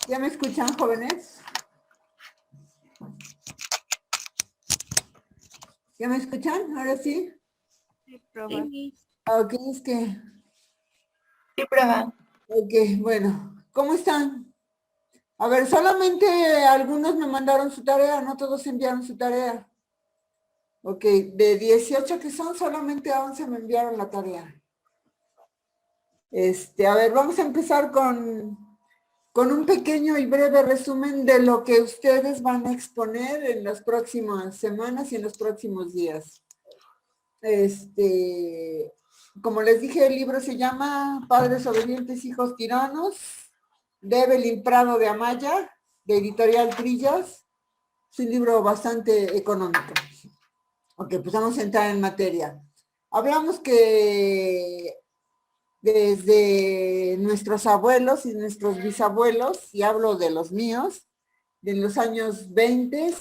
¿Ya me escuchan, jóvenes? ¿Ya me escuchan? ¿Ahora sí? Sí, proba. Ok, es que... Sí, proba. Ok, bueno. ¿Cómo están? A ver, solamente algunos me mandaron su tarea, no todos enviaron su tarea. Ok, de 18 que son, solamente 11 me enviaron la tarea. A ver, vamos a empezar con un pequeño y breve resumen de lo que ustedes van a exponer en las próximas semanas y en los próximos días. Como les dije, el libro se llama Padres Obedientes, Hijos Tiranos, de Evelyn Prado de Amaya, de Editorial Trillas. Es un libro bastante económico. Ok, pues vamos a entrar en materia. Hablamos que desde nuestros abuelos y nuestros bisabuelos, y hablo de los míos, de los años 20,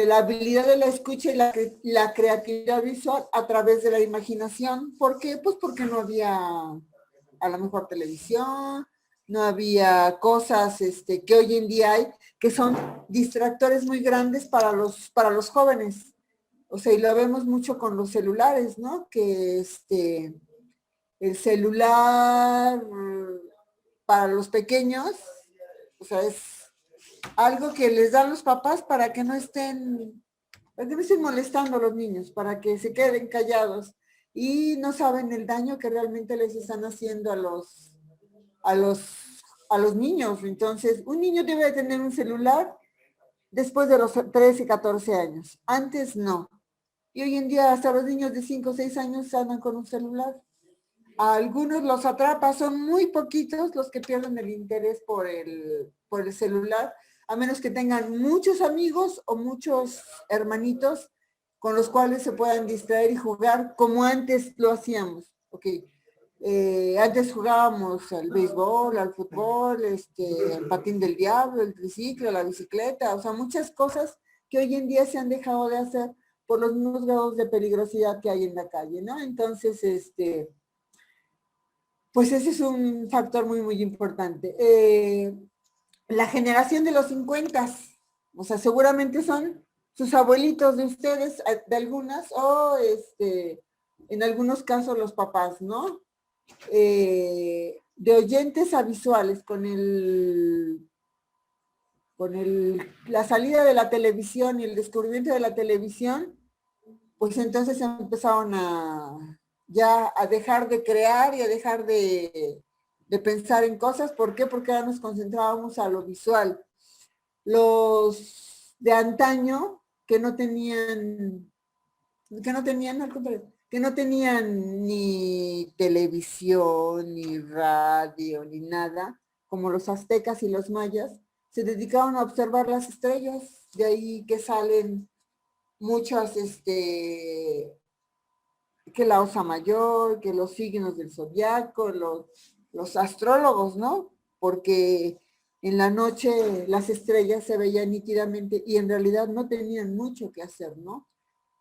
la habilidad de la escucha y la creatividad visual a través de la imaginación. ¿Por qué? Pues porque no había a lo mejor televisión, no había cosas que hoy en día hay, que son distractores muy grandes para los jóvenes. O sea, y lo vemos mucho con los celulares, ¿no? Que el celular para los pequeños, o sea, es algo que les dan los papás para que no estén molestando a los niños, para que se queden callados y no saben el daño que realmente les están haciendo a los niños. Entonces, un niño debe tener un celular después de los 13, 14 años. Antes no. Y hoy en día hasta los niños de 5 o 6 años andan con un celular. A algunos los atrapa, son muy poquitos los que pierden el interés por el celular, a menos que tengan muchos amigos o muchos hermanitos con los cuales se puedan distraer y jugar como antes lo hacíamos. Ok. Antes jugábamos al béisbol, al fútbol, el patín del diablo, el triciclo, la bicicleta, o sea, muchas cosas que hoy en día se han dejado de hacer por los mismos grados de peligrosidad que hay en la calle, ¿no? Entonces, pues ese es un factor muy, muy importante. La generación de los 50, o sea, seguramente son sus abuelitos de ustedes, de algunas, o en algunos casos los papás, ¿no? De oyentes a visuales, la salida de la televisión y el descubrimiento de la televisión, pues entonces empezaron a dejar de crear y a dejar de pensar en cosas. ¿Por qué? Porque ahora nos concentrábamos a lo visual. Los de antaño que no tenían ni televisión, ni radio, ni nada, como los aztecas y los mayas, se dedicaban a observar las estrellas, de ahí que salen muchas, que la Osa Mayor, que los signos del zodiaco, los astrólogos, ¿no? Porque en la noche las estrellas se veían nítidamente y en realidad no tenían mucho que hacer, ¿no?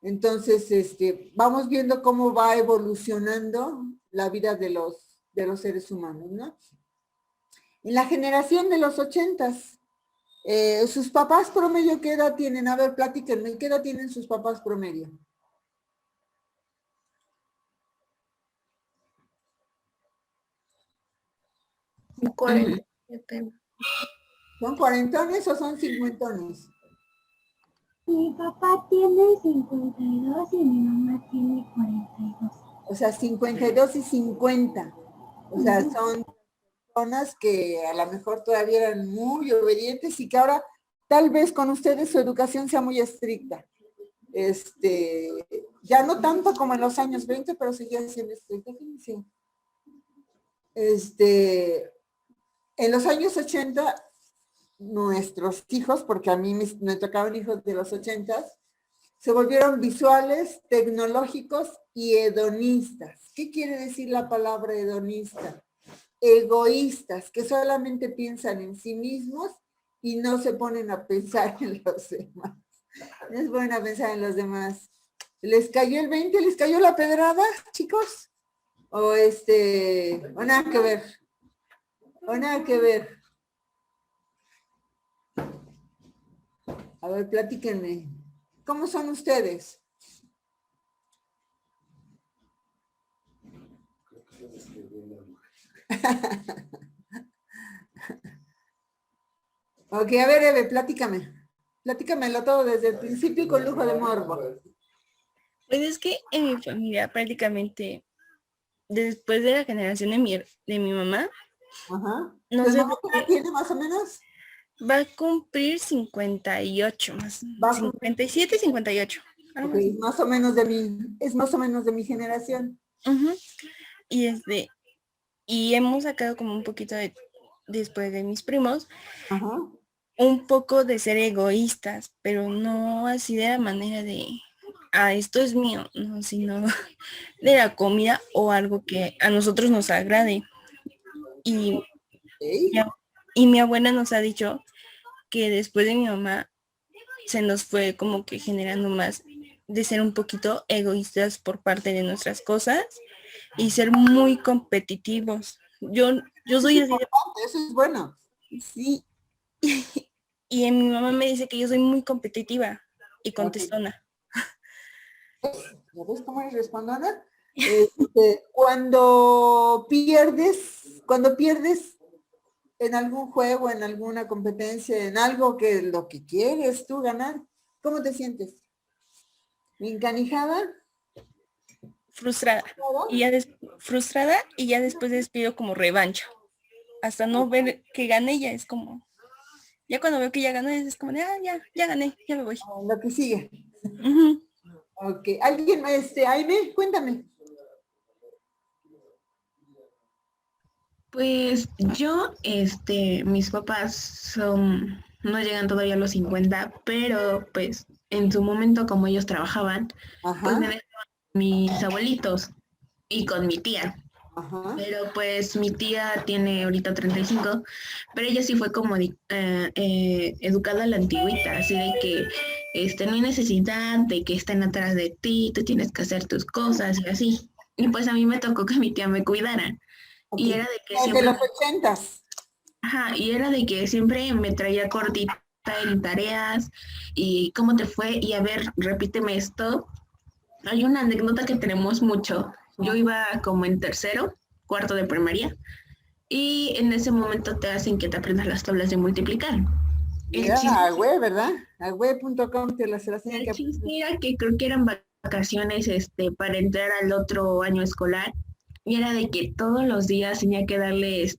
Entonces, vamos viendo cómo va evolucionando la vida de los seres humanos, ¿no? En la generación de los 80s, sus papás promedio, ¿qué edad tienen? A ver, platíquenme, ¿qué edad tienen sus papás promedio? ¿Son cuarentones o son cincuentones? Mi papá tiene 52 y mi mamá tiene 42. O sea, 52 y 50. O sea, son personas que a lo mejor todavía eran muy obedientes y que ahora tal vez con ustedes su educación sea muy estricta. Ya no tanto como en los años 20, pero seguía siendo estricta. Sí. En los años 80, nuestros hijos, porque a mí me tocaban hijos de los 80, se volvieron visuales, tecnológicos y hedonistas. ¿Qué quiere decir la palabra hedonista? Egoístas, que solamente piensan en sí mismos y no se ponen a pensar en los demás. No se ponen a pensar en los demás. ¿Les cayó el 20? ¿Les cayó la pedrada, chicos? o nada que ver. O nada que ver. A ver, platíquenme. ¿Cómo son ustedes? Ok, a ver, Eve, platícame. Platícamelo todo desde el principio y con lujo de morbo. Pues es que en mi familia prácticamente, después de la generación de mi mamá, Ajá. no ¿Tu sé mamá por qué edad qué, tiene más o menos? va a cumplir 58 más, Va a cumplir. 57, 58. Algo Ok, así. más o menos de mi generación. Ujú. Y y hemos sacado como un poquito después de mis primos, Ajá. un poco de ser egoístas, pero no así de la manera de, esto es mío, no, sino de la comida o algo que a nosotros nos agrade. Y, mi Ok. ab- y mi abuela nos ha dicho que después de mi mamá se nos fue como que generando más de ser un poquito egoístas por parte de nuestras cosas y ser muy competitivos. Yo Eso es soy así de, importante, eso es bueno. sí, y mi mamá me dice que yo soy muy competitiva y Ok. contestona. ¿Ya ves cómo eres respondona? Cuando pierdes en algún juego, en alguna competencia, en algo que lo que quieres tú ganar, ¿cómo te sientes? ¿Encanijada? Frustrada. Frustrada y ya después les pido como revancha. Hasta no ver que gane ya es como, ya cuando veo que ya gané es como de, ya gané, ya me voy. Lo que sigue. Ujú. Ok. ¿Alguien, Aime? Cuéntame. Pues yo, mis papás no llegan todavía a los 50, pero pues en su momento como ellos trabajaban, pues me Ajá, dejaban con mis abuelitos y con mi tía. ajá. Pero pues mi tía tiene ahorita 35, pero ella sí fue como educada a la antigüita, así de que no hay necesidad de que estén atrás de ti, tú tienes que hacer tus cosas y así. Y pues a mí me tocó que mi tía me cuidara. Ok. Y era de que Desde siempre los 80s. Ajá, y era de que siempre me traía cortita en tareas y cómo te fue y a ver, repíteme esto. Hay una anécdota que tenemos mucho. Yo iba como en tercero, cuarto de primaria y en ese momento te hacen que te aprendas las tablas de multiplicar. El Ya, chiste, a web, ¿verdad? A web.com se las tienen el que chiste aprender. era que creo que eran vacaciones para entrar al otro año escolar y era de que todos los días tenía que darle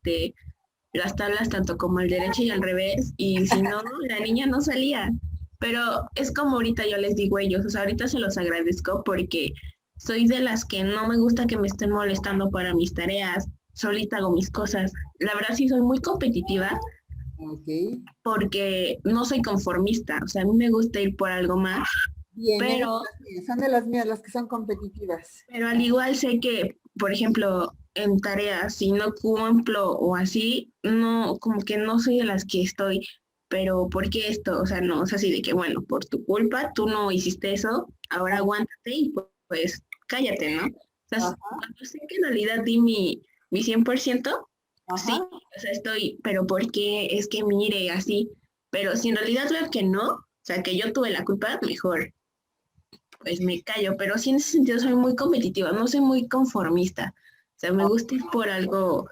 las tablas tanto como al derecho y al revés, y si no, la niña no salía. Pero es como ahorita yo les digo a ellos, o sea, ahorita se los agradezco porque soy de las que no me gusta que me estén molestando para mis tareas, solita hago mis cosas. La verdad sí soy muy competitiva Ok. porque no soy conformista, o sea, a mí me gusta ir por algo más, Bien, eres de pero las mías, son de las mías las que son competitivas. Pero al igual sé que, por ejemplo, en tareas, si no cumplo o así, no, como que no soy de las que estoy, pero ¿por qué esto? O sea, no, es así de que, bueno, por tu culpa, tú no hiciste eso, ahora aguántate y pues cállate, ¿no? O sea, Ajá, cuando sé que en realidad di mi 100%, sí, ajá. o sea, estoy, pero ¿por qué? Es que mire, así, pero si en realidad veo que no, o sea, que yo tuve la culpa, mejor pues me callo, pero sí en ese sentido soy muy competitiva, no soy muy conformista. O sea, me gusta ir por algo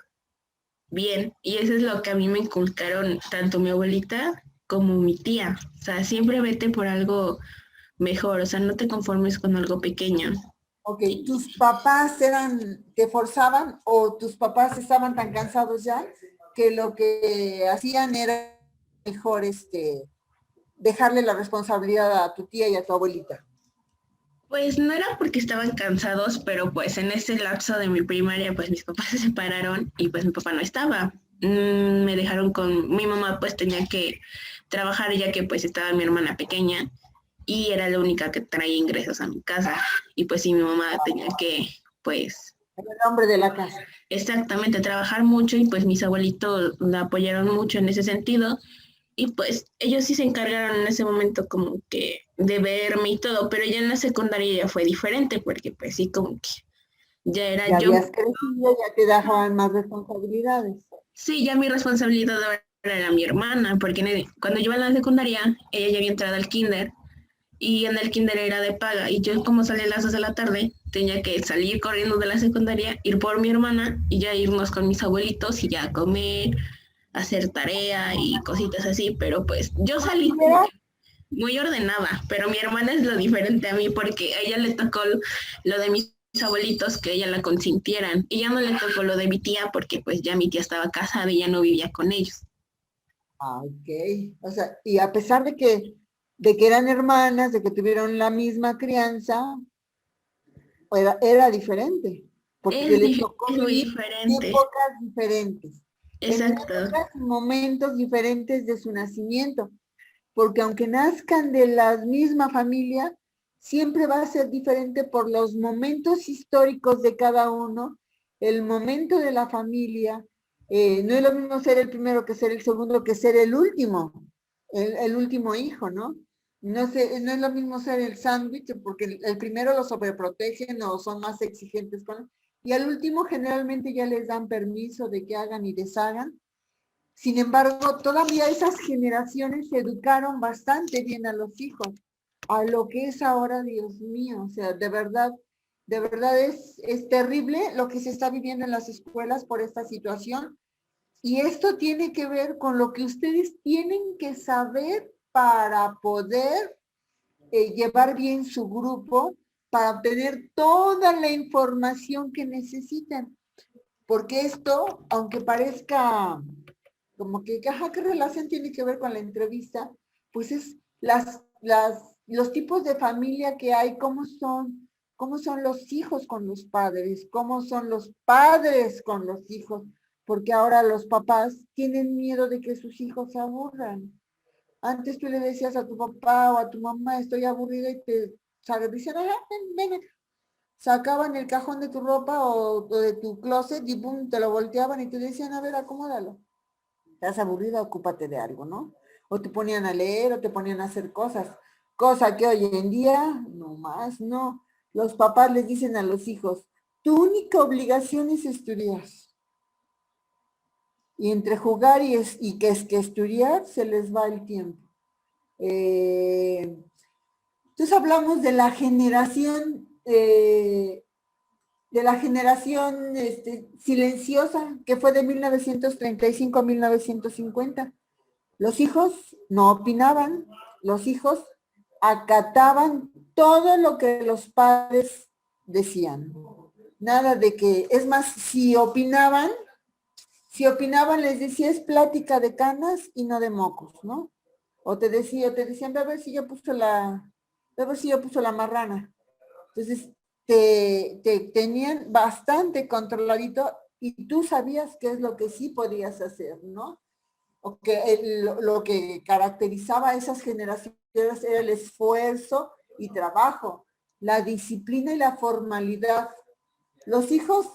bien y eso es lo que a mí me inculcaron tanto mi abuelita como mi tía. O sea, siempre vete por algo mejor, o sea, no te conformes con algo pequeño. Ok, ¿tus papás te forzaban o tus papás estaban tan cansados ya que lo que hacían era mejor dejarle la responsabilidad a tu tía y a tu abuelita? Pues no era porque estaban cansados, pero pues en ese lapso de mi primaria, pues mis papás se separaron y pues mi papá no estaba. Me dejaron con mi mamá, pues tenía que trabajar ya que pues estaba mi hermana pequeña y era la única que traía ingresos a mi casa. Y pues sí, mi mamá tenía que, pues, El hombre de la casa. exactamente, trabajar mucho y pues mis abuelitos la apoyaron mucho en ese sentido. Y pues ellos sí se encargaron en ese momento como que de verme y todo, pero ya en la secundaria ya fue diferente porque pues sí como que Ya era Ya yo. habías crecido, ya te dejaban más responsabilidades. Sí, ya mi responsabilidad ahora era mi hermana, porque cuando yo iba a la secundaria, ella ya había entrado al kinder y en el kinder era de paga y yo como salía a las 2 de la tarde tenía que salir corriendo de la secundaria, ir por mi hermana y ya irnos con mis abuelitos y ya a comer, hacer tarea y cositas así, pero pues yo salí Mira, muy ordenada, pero mi hermana es lo diferente a mí porque a ella le tocó lo de mis abuelitos que ella la consintieran y ya no le tocó lo de mi tía porque pues ya mi tía estaba casada y ya no vivía con ellos. ok. O sea, y a pesar de que eran hermanas, de que tuvieron la misma crianza, era diferente, porque les tocó Es muy vivir diferente, épocas diferentes, en exacto. épocas y momentos diferentes de su nacimiento, porque aunque nazcan de la misma familia, siempre va a ser diferente por los momentos históricos de cada uno, el momento de la familia. No es lo mismo ser el primero que ser el segundo, que ser el último hijo, ¿no? No sé, no es lo mismo ser el sándwich, porque el primero lo sobreprotegen o son más exigentes con él, y al último generalmente ya les dan permiso de que hagan y deshagan. Sin embargo, todavía esas generaciones educaron bastante bien a los hijos, a lo que es ahora, Dios mío, o sea, de verdad es terrible lo que se está viviendo en las escuelas por esta situación. Y esto tiene que ver con lo que ustedes tienen que saber para poder llevar bien su grupo, para obtener toda la información que necesitan. Porque esto, aunque parezca como que, ajá, ¿qué relación tiene que ver con la entrevista? Pues es los tipos de familia que hay, cómo son los hijos con los padres, cómo son los padres con los hijos, porque ahora los papás tienen miedo de que sus hijos se aburran. Antes tú le decías a tu papá o a tu mamá, estoy aburrido y te dicen, ah, ven, sacaban el cajón de tu ropa o de tu closet y boom, te lo volteaban y te decían, a ver, acomódalo. Estás aburrida, ocúpate de algo, ¿no? O te ponían a leer o te ponían a hacer cosas. Cosa que hoy en día, no más, no. Los papás les dicen a los hijos, tu única obligación es estudiar. Y entre jugar y que es que estudiar, se les va el tiempo. Entonces hablamos de la generación silenciosa, que fue de 1935 a 1950. Los hijos no opinaban, los hijos acataban todo lo que los padres decían. Nada de que, es más, si opinaban les decía es plática de canas y no de mocos, ¿no? O te decían, a ver si yo puso la marrana. Entonces, te tenían bastante controladito y tú sabías qué es lo que sí podías hacer, ¿no? O que lo que caracterizaba a esas generaciones era el esfuerzo y trabajo, la disciplina y la formalidad. Los hijos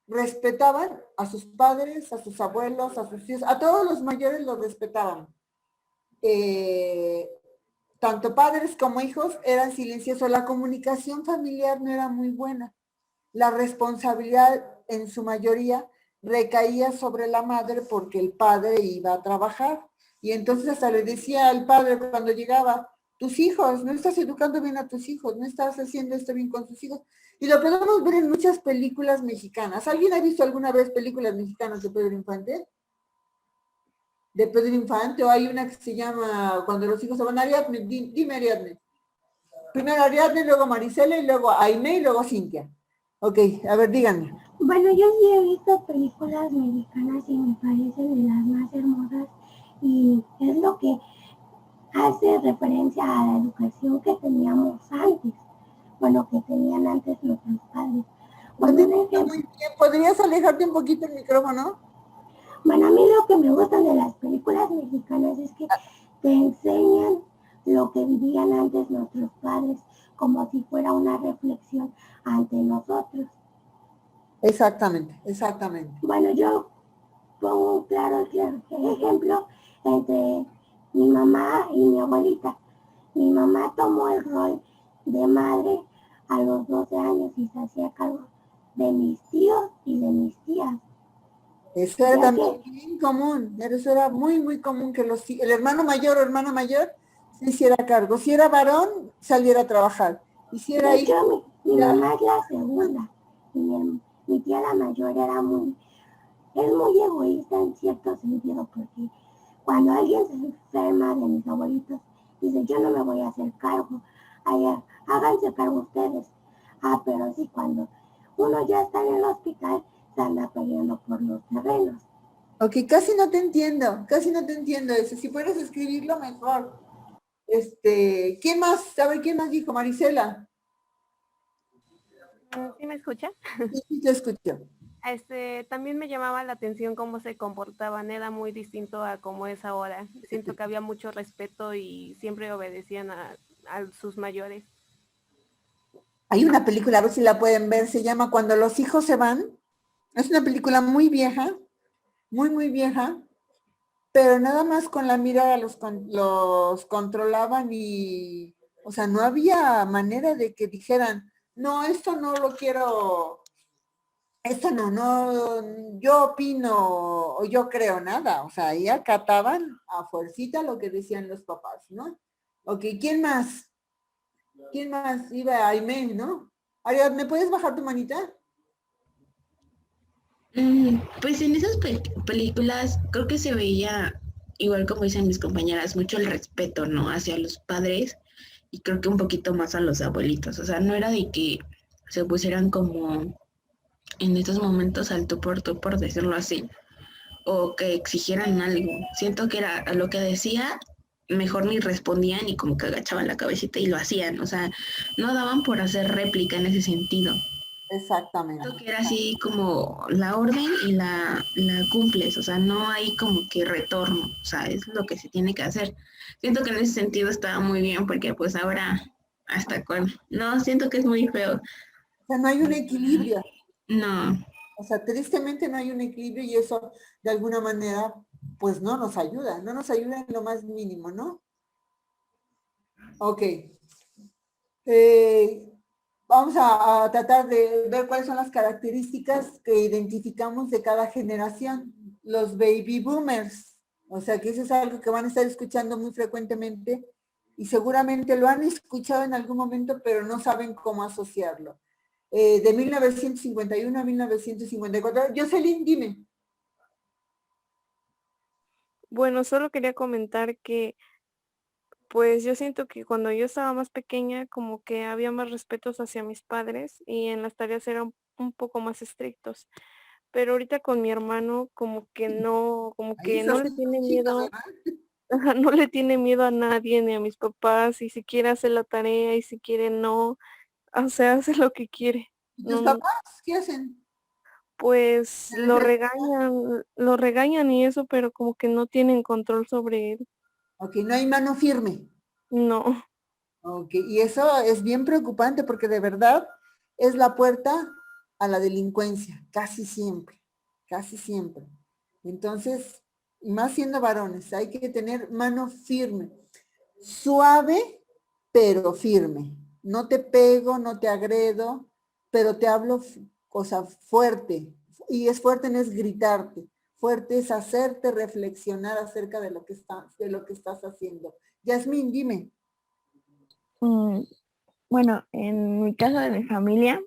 respetaban a sus padres, a sus abuelos, a sus hijos, a todos los mayores los respetaban. Eh, Tanto padres como hijos eran silenciosos. La comunicación familiar no era muy buena. La responsabilidad en su mayoría recaía sobre la madre porque el padre iba a trabajar. Y entonces hasta le decía al padre cuando llegaba, tus hijos, no estás educando bien a tus hijos, no estás haciendo esto bien con tus hijos. Y lo podemos ver en muchas películas mexicanas. ¿Alguien ha visto alguna vez películas mexicanas de Pedro Infante? De Pedro Infante, o hay una que se llama Cuando los hijos se van a Ariadne, dime Ariadne. Primero Ariadne, luego Marisela, y luego Aime, y luego Cintia. Ok, a ver, díganme. Bueno, yo sí he visto películas mexicanas y me parecen de las más hermosas y es lo que hace referencia a la educación que teníamos antes, bueno, que tenían antes nuestros padres. No Bueno, te un escucho ejemplo, muy bien. ¿Podrías alejarte un poquito el micrófono? bueno, a mí lo que me gusta de las películas mexicanas es que te enseñan lo que vivían antes nuestros padres, como si fuera una reflexión ante nosotros. Exactamente, exactamente. Bueno, yo pongo un claro ejemplo entre mi mamá y mi abuelita. Mi mamá tomó el rol de madre a los 12 años y se hacía cargo de mis tíos y de mis tías. Eso era Ya también que, bien común, eso era muy, muy común que el hermano mayor o hermana mayor se hiciera cargo. Si era varón, saliera a trabajar. Y si era de hecho, hijo, mi ya, mamá es la segunda. Y mi tía la mayor es muy egoísta en cierto sentido, porque cuando alguien se enferma de mis abuelitos, dice, yo no me voy a hacer cargo, háganse cargo ustedes. Ah, pero sí, cuando uno ya está en el hospital, se anda peleando por los terrenos. ok, casi no te entiendo eso. Si puedes escribirlo mejor. ¿Quién más? A ver, ¿quién más dijo? Marisela. ¿Sí me escucha? Sí, sí te escucho. También me llamaba la atención cómo se comportaban, era muy distinto a cómo es ahora. Siento que había mucho respeto y siempre obedecían a sus mayores. Hay una película, a ver si la pueden ver, se llama Cuando los hijos se van. Es una película muy vieja, muy, muy vieja, pero nada más con la mirada los controlaban y, o sea, no había manera de que dijeran, no, esto no lo quiero, esto no, yo opino o yo creo nada, o sea, ahí acataban a fuercita lo que decían los papás, ¿no? Ok, ¿quién más? ¿Quién más? Iba Aimee, ¿no? Ariad, ¿me puedes bajar tu manita? Pues en esas películas creo que se veía, igual como dicen mis compañeras, mucho el respeto, ¿no? Hacia los padres y creo que un poquito más a los abuelitos. O sea, no era de que se pusieran como en estos momentos al tú, por decirlo así, o que exigieran algo. Siento que era a lo que decía, mejor ni respondían y como que agachaban la cabecita y lo hacían. O sea, no daban por hacer réplica en ese sentido. Siento Exactamente. que era así como la orden y la cumples, o sea, no hay como que retorno, o sea, es lo que se tiene que hacer. Siento que en ese sentido estaba muy bien porque pues ahora hasta con... No, siento que es muy feo. O sea, no hay un equilibrio. No, O sea, tristemente no hay un equilibrio y eso de alguna manera pues no nos ayuda en lo más mínimo, ¿no? Ok. Eh, vamos a tratar de ver cuáles son las características que identificamos de cada generación. Los baby boomers, o sea que eso es algo que van a estar escuchando muy frecuentemente y seguramente lo han escuchado en algún momento, pero no saben cómo asociarlo. De 1951 a 1954. Jocelyn, dime. Bueno, solo quería comentar que pues yo siento que cuando yo estaba más pequeña como que había más respetos hacia mis padres y en las tareas eran un poco más estrictos. Pero ahorita con mi hermano como Ahí que estás no le haciendo tiene chitos, miedo, ¿verdad? ajá, no le tiene miedo a nadie ni a mis papás y si quiere hacer la tarea y si quiere no, o sea, hace lo que quiere. ¿Y tus No, papás qué hacen? pues ¿Se les lo regañan y eso, pero como que no tienen control sobre él. Ok, no hay mano firme. No. Ok, y eso es bien preocupante porque de verdad es la puerta a la delincuencia, casi siempre, casi siempre. Entonces, y más siendo varones, hay que tener mano firme, suave, pero firme. No te pego, no te agredo, pero te hablo, cosa fuerte. Y es fuerte, no es gritarte. Fuerte es hacerte reflexionar acerca de de lo que estás haciendo. Yasmín, dime. Mm, bueno, en mi caso de mi familia,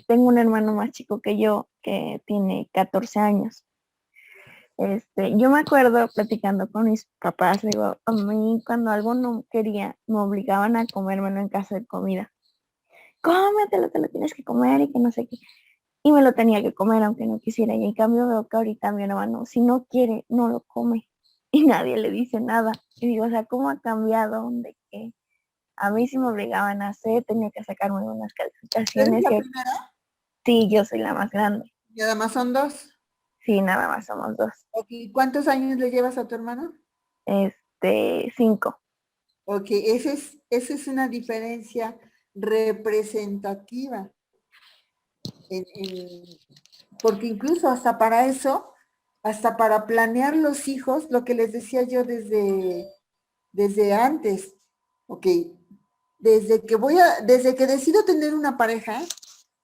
tengo un hermano más chico que yo que tiene 14 años. Yo me acuerdo platicando con mis papás, digo, a mí cuando algo no quería, me obligaban a comérmelo en casa de comida. Cómetelo, te lo tienes que comer y que no sé qué. Y me lo tenía que comer aunque no quisiera. Y en cambio veo que ahorita mi hermano, si no quiere, no lo come. Y nadie le dice nada. Y digo, o sea, ¿cómo ha cambiado? De que a mí sí me obligaban a hacer, tenía que sacarme unas ¿Eres calificaciones. la Y primera? sí, yo soy la más grande. Y además son dos. Sí, nada más somos dos. Ok, ¿cuántos años le llevas a tu hermano? 5. Ok, esa es una diferencia representativa. Porque incluso hasta para eso, hasta para planear los hijos, lo que les decía yo desde antes, ok, desde que decido tener una pareja,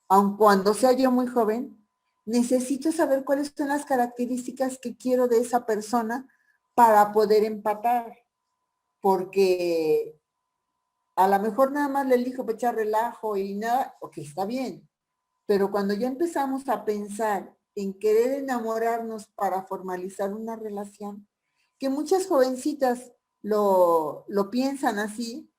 aun cuando sea yo muy joven, necesito saber cuáles son las características que quiero de esa persona para poder empatar, porque a lo mejor nada más le elijo para echar relajo y nada, ok, está bien, pero cuando ya empezamos a pensar en querer enamorarnos para formalizar una relación, que muchas jovencitas lo piensan así,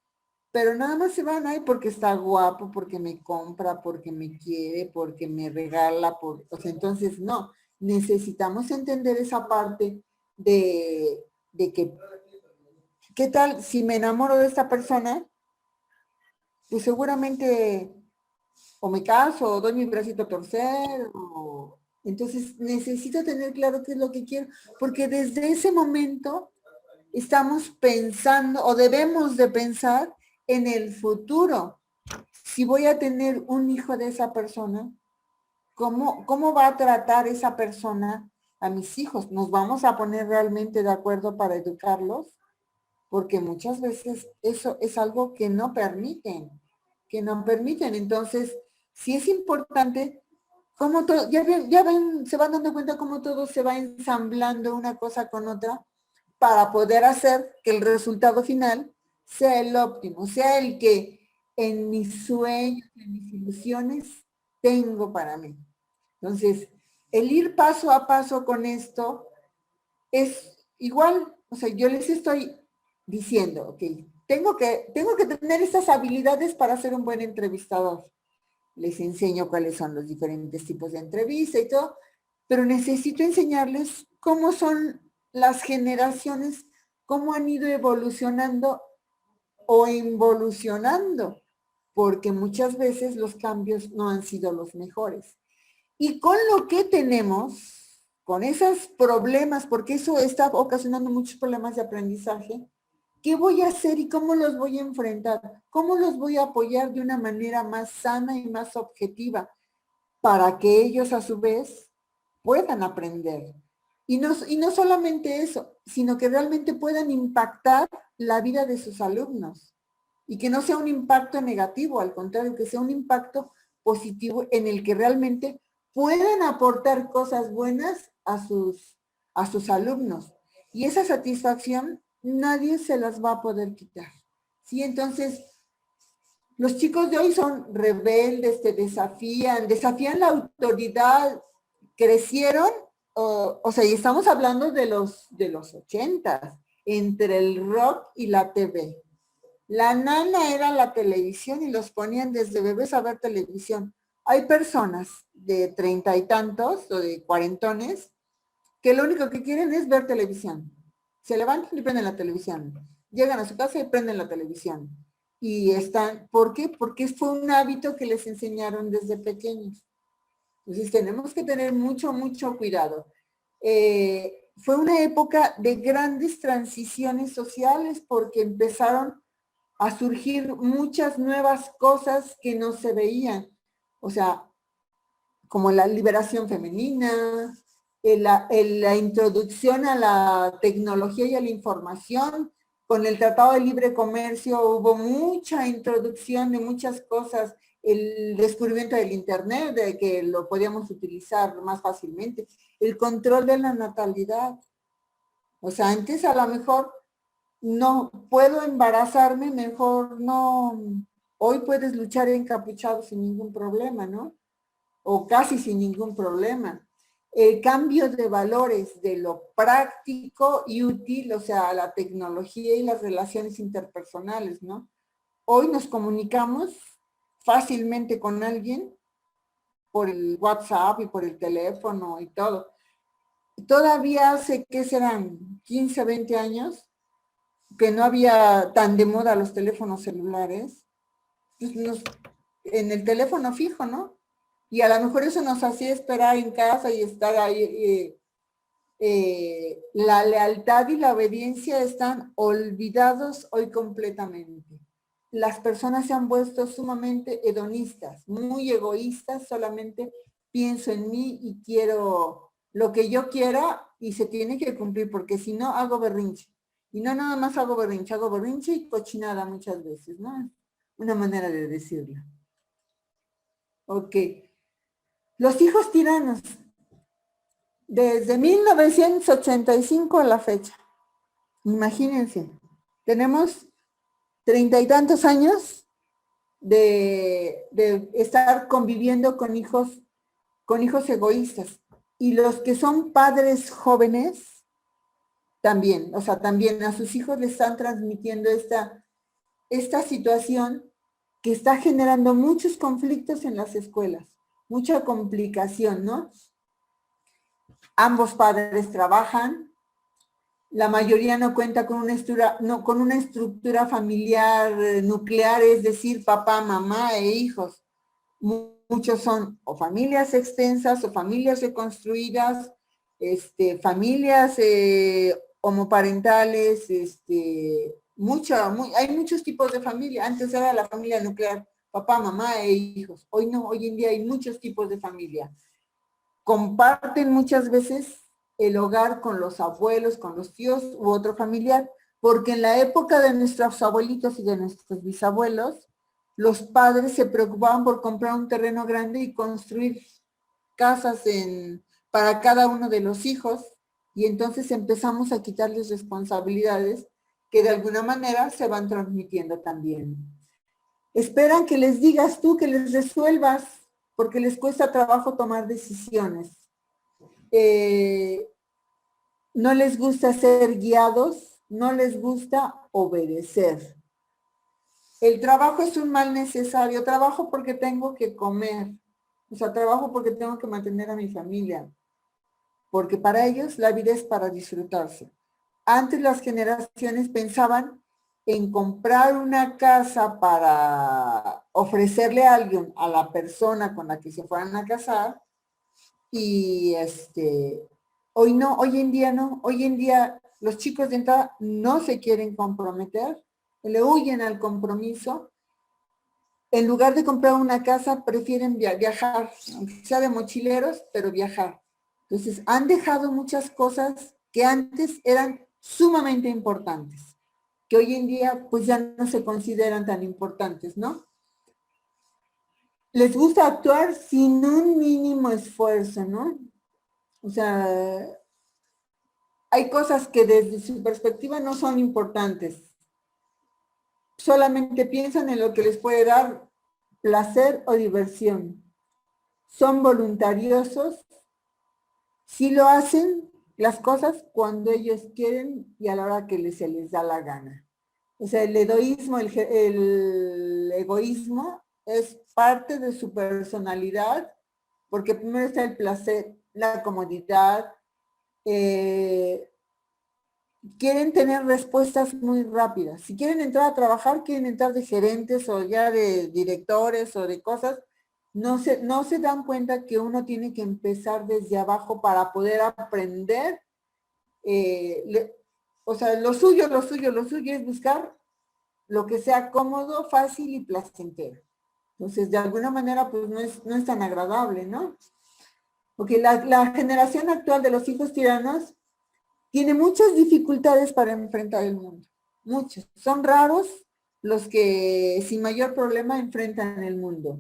pero nada más se van ahí porque está guapo, porque me compra, porque me quiere, porque me regala, o sea, entonces no, necesitamos entender esa parte de que, ¿qué tal si me enamoro de esta persona? Pues seguramente o me caso, o doy mi bracito a torcer, entonces necesito tener claro qué es lo que quiero, porque desde ese momento estamos pensando o debemos de pensar en el futuro. Si voy a tener un hijo de esa persona, ¿cómo va a tratar esa persona a mis hijos? ¿Nos vamos a poner realmente de acuerdo para educarlos? Porque muchas veces eso es algo que no permiten, Entonces, sí es importante, como todo, ya ven, se van dando cuenta cómo todo se va ensamblando una cosa con otra para poder hacer que el resultado final sea el óptimo, sea el que en mis sueños, en mis ilusiones tengo para mí. Entonces, el ir paso a paso con esto es igual, o sea, yo les estoy diciendo, ok, tengo que tener estas habilidades para ser un buen entrevistador. Les enseño cuáles son los diferentes tipos de entrevista y todo, pero necesito enseñarles cómo son las generaciones, cómo han ido evolucionando o involucionando, porque muchas veces los cambios no han sido los mejores. Y con lo que tenemos, con esos problemas, porque eso está ocasionando muchos problemas de aprendizaje, ¿qué voy a hacer y cómo los voy a enfrentar? ¿Cómo los voy a apoyar de una manera más sana y más objetiva para que ellos a su vez puedan aprender? Y no solamente eso, sino que realmente puedan impactar la vida de sus alumnos. Y que no sea un impacto negativo, al contrario, que sea un impacto positivo en el que realmente puedan aportar cosas buenas a sus alumnos. Y esa satisfacción nadie se las va a poder quitar. ¿Sí? Entonces, los chicos de hoy son rebeldes, te desafían la autoridad, crecieron, o sea, y estamos hablando de los 80s, entre el rock y la TV. La nana era la televisión y los ponían desde bebés a ver televisión. Hay personas de 30 y tantos o de cuarentones que lo único que quieren es ver televisión. Se levantan y prenden la televisión. Llegan a su casa y prenden la televisión. Y están, ¿por qué? Porque fue un hábito que les enseñaron desde pequeños. Entonces tenemos que tener mucho, mucho cuidado. Fue una época de grandes transiciones sociales porque empezaron a surgir muchas nuevas cosas que no se veían. O sea, como la liberación femenina, la introducción a la tecnología y a la información. Con el Tratado de Libre Comercio hubo mucha introducción de muchas cosas, el descubrimiento del Internet, de que lo podíamos utilizar más fácilmente, el control de la natalidad. O sea, antes a lo mejor no puedo embarazarme, mejor no. Hoy puedes luchar encapuchado sin ningún problema, ¿no? O casi sin ningún problema. El cambio de valores de lo práctico y útil, o sea, la tecnología y las relaciones interpersonales, ¿no? Hoy nos comunicamos fácilmente con alguien por el WhatsApp y por el teléfono y todo. Todavía hace, ¿qué serán? 15, 20 años, que no había tan de moda los teléfonos celulares, pues en el teléfono fijo, ¿no? Y a lo mejor eso nos hacía esperar en casa y estar ahí. La lealtad y la obediencia están olvidados hoy completamente. Las personas se han vuelto sumamente hedonistas, muy egoístas, solamente pienso en mí y quiero lo que yo quiera y se tiene que cumplir, porque si no hago berrinche. Y no nada más hago berrinche y cochinada muchas veces, ¿no? Una manera de decirlo. Ok. Los hijos tiranos. Desde 1985 a la fecha. Imagínense. Tenemos 30 y tantos años de estar conviviendo con hijos egoístas. Y los que son padres jóvenes, también, o sea, también a sus hijos le están transmitiendo esta situación que está generando muchos conflictos en las escuelas, mucha complicación, ¿no? Ambos padres trabajan, la mayoría no cuenta con una estructura familiar nuclear, es decir, papá, mamá e hijos. Muchos son o familias extensas o familias reconstruidas, familias homoparentales, hay muchos tipos de familia. Antes era la familia nuclear, papá, mamá e hijos. Hoy no, hoy en día hay muchos tipos de familia. Comparten muchas veces el hogar con los abuelos, con los tíos u otro familiar, porque en la época de nuestros abuelitos y de nuestros bisabuelos, los padres se preocupaban por comprar un terreno grande y construir casas para cada uno de los hijos, y entonces empezamos a quitarles responsabilidades que de alguna manera se van transmitiendo también. Esperan que les digas tú, que les resuelvas, porque les cuesta trabajo tomar decisiones. No les gusta ser guiados, no les gusta obedecer. El trabajo es un mal necesario. Trabajo porque tengo que comer. O sea, trabajo porque tengo que mantener a mi familia. Porque para ellos la vida es para disfrutarse. Antes las generaciones pensaban en comprar una casa para ofrecerle a alguien, a la persona con la que se fueran a casar. Y hoy no, hoy en día no. Hoy en día los chicos de entrada no se quieren comprometer, le huyen al compromiso. En lugar de comprar una casa, prefieren viajar, aunque sea de mochileros, pero viajar. Entonces, han dejado muchas cosas que antes eran sumamente importantes, que hoy en día pues ya no se consideran tan importantes, ¿no? Les gusta actuar sin un mínimo esfuerzo, ¿no? O sea, hay cosas que desde su perspectiva no son importantes. Solamente piensan en lo que les puede dar placer o diversión. Son voluntariosos, sí lo hacen las cosas cuando ellos quieren y a la hora que se les da la gana. O sea, el egoísmo es parte de su personalidad, porque primero está el placer, la comodidad, quieren tener respuestas muy rápidas. Si quieren entrar a trabajar, quieren entrar de gerentes o ya de directores o de cosas, no se dan cuenta que uno tiene que empezar desde abajo para poder aprender. O sea, lo suyo es buscar lo que sea cómodo, fácil y placentero. Entonces, de alguna manera, pues no es tan agradable, ¿no? Porque la generación actual de los hijos tiranos tiene muchas dificultades para enfrentar el mundo. Muchos. Son raros los que sin mayor problema enfrentan el mundo.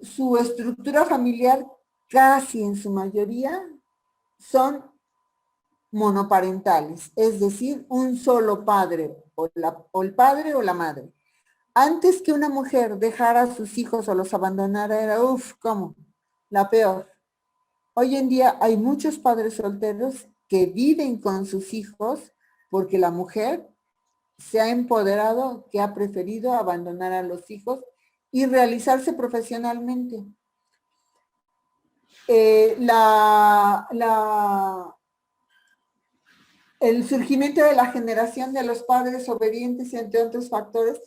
Su estructura familiar, casi en su mayoría, son monoparentales, es decir, un solo padre, o el padre o la madre. Antes que una mujer dejara a sus hijos o los abandonara, era, ¿cómo? La peor. Hoy en día hay muchos padres solteros que viven con sus hijos porque la mujer se ha empoderado, que ha preferido abandonar a los hijos y realizarse profesionalmente. El surgimiento de la generación de los padres obedientes, entre otros factores,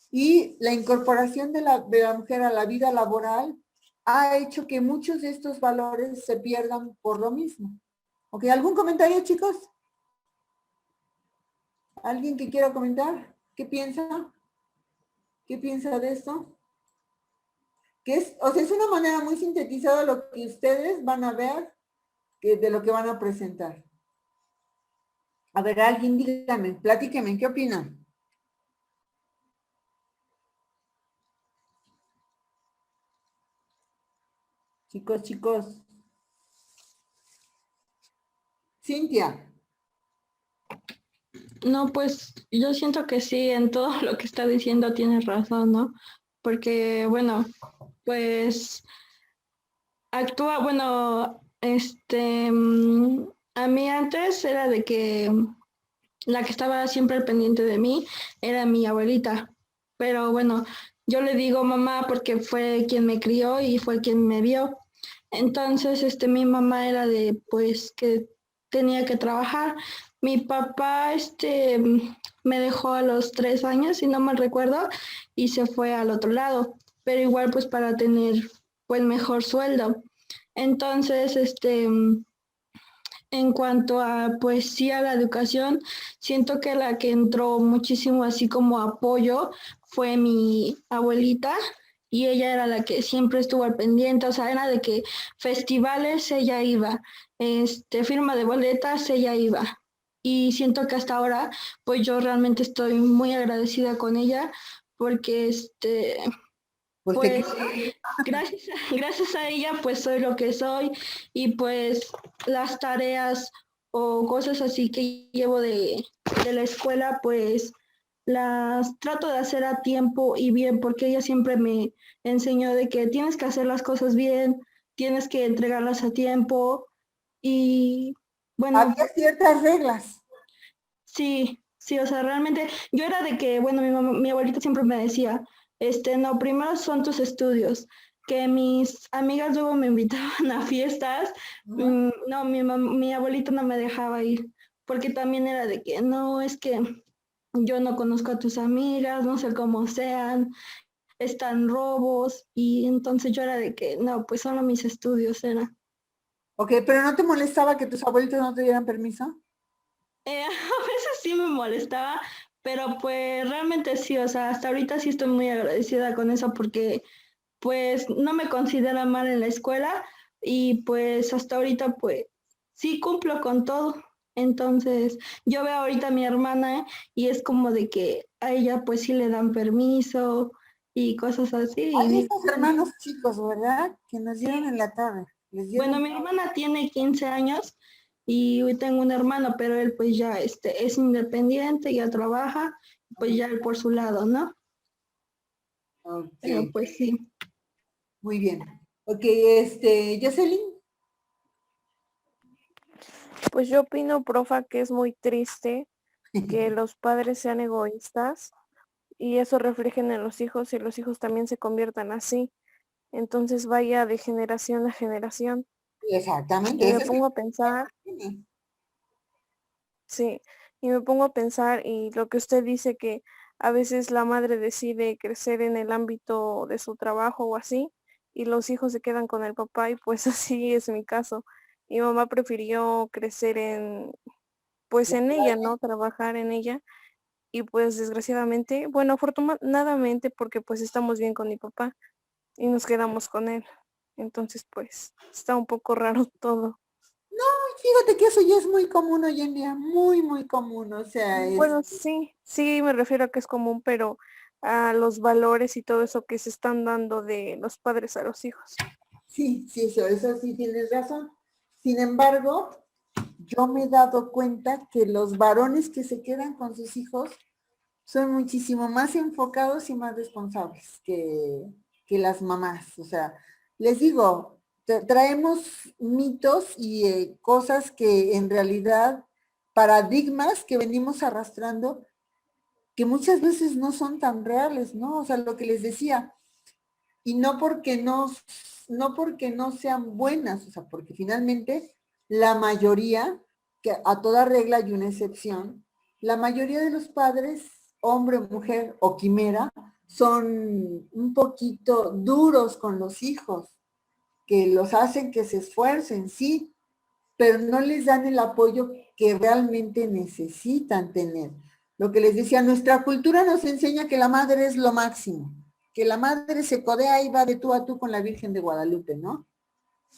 y la incorporación de la mujer a la vida laboral ha hecho que muchos de estos valores se pierdan por lo mismo. ¿Ok? ¿Algún comentario, chicos? ¿Alguien que quiera comentar? ¿Qué piensa? ¿Qué piensa de esto? O sea, es una manera muy sintetizada lo que ustedes van a ver de lo que van a presentar. A ver, alguien dígame, platíqueme, ¿qué opinan? Chicos. Cintia. No, pues yo siento que sí, en todo lo que está diciendo tienes razón, ¿no? Porque, bueno, pues actúa, bueno, a mí antes era de que la que estaba siempre al pendiente de mí era mi abuelita, pero bueno, yo le digo mamá porque fue quien me crió y fue quien me vio. Entonces, mi mamá era de, pues, que tenía que trabajar. Mi papá, me dejó a los 3 años, si no mal recuerdo, y se fue al otro lado, pero igual, pues, para tener, pues, mejor sueldo. Entonces, en cuanto a, pues sí, a la educación, siento que la que entró muchísimo así como apoyo fue mi abuelita y ella era la que siempre estuvo al pendiente, o sea, era de que festivales ella iba, firma de boletas ella iba. Y siento que hasta ahora, pues yo realmente estoy muy agradecida con ella porque Pues pues gracias a ella pues soy lo que soy y pues las tareas o cosas así que llevo de la escuela pues las trato de hacer a tiempo y bien porque ella siempre me enseñó de que tienes que hacer las cosas bien, tienes que entregarlas a tiempo y bueno, había ciertas reglas. sí, sí, o sea, realmente yo era de que, bueno, mi abuelita siempre me decía, no, primero son tus estudios, que mis amigas luego me invitaban a fiestas, Ujú. no, mi abuelita no me dejaba ir, porque también era de que, no, es que yo no conozco a tus amigas, no sé cómo sean, están robos, y entonces yo era de que, no, pues solo mis estudios era. Ok, pero ¿no te molestaba que tus abuelitos no te dieran permiso? A veces sí me molestaba, pero pues realmente sí, o sea, hasta ahorita sí estoy muy agradecida con eso porque pues no me considera mal en la escuela y pues hasta ahorita pues sí cumplo con todo. Entonces, yo veo ahorita a mi hermana y es como de que a ella pues sí le dan permiso y cosas así. Hay esos hermanos chicos, ¿verdad? Que nos dieron Sí, en la tarde. Les bueno, dieron. mi hermana tiene 15 años y hoy tengo un hermano, pero él pues ya es independiente, ya trabaja, pues ya él por su lado, ¿no? Ok, Pero pues sí. muy bien. Ok, Jocelyn. Pues yo opino, profa, que es muy triste que los padres sean egoístas y eso reflejen en los hijos y los hijos también se conviertan así. Entonces vaya de generación a generación. Exactamente, Y me ese es el pongo a pensar, problema. sí, y me pongo a pensar y lo que usted dice que a veces la madre decide crecer en el ámbito de su trabajo o así, y los hijos se quedan con el papá y pues así es mi caso. Mi mamá prefirió crecer pues en ella, ¿no? Trabajar en ella. Y pues desgraciadamente, bueno, afortunadamente porque pues estamos bien con mi papá y nos quedamos con él. Entonces pues está un poco raro todo. Fíjate que eso ya es muy común hoy en día, muy común. O sea, Bueno, sí, sí me refiero a que es común, pero a los valores y todo eso que se están dando de los padres a los hijos. sí, eso sí tienes razón. Sin embargo, yo me he dado cuenta que los varones que se quedan con sus hijos son muchísimo más enfocados y más responsables que las mamás. O sea, les digo, traemos mitos y cosas que en realidad, paradigmas que venimos arrastrando, que muchas veces no son tan reales, ¿no? O sea, lo que les decía, y no porque no sean buenas, o sea, porque finalmente la mayoría, que a toda regla hay una excepción, la mayoría de los padres, hombre, mujer o quimera, son un poquito duros con los hijos, que los hacen que se esfuercen, sí, pero no les dan el apoyo que realmente necesitan tener. Lo que les decía, nuestra cultura nos enseña que la madre es lo máximo, que la madre se codea y va de tú a tú con la Virgen de Guadalupe, ¿no?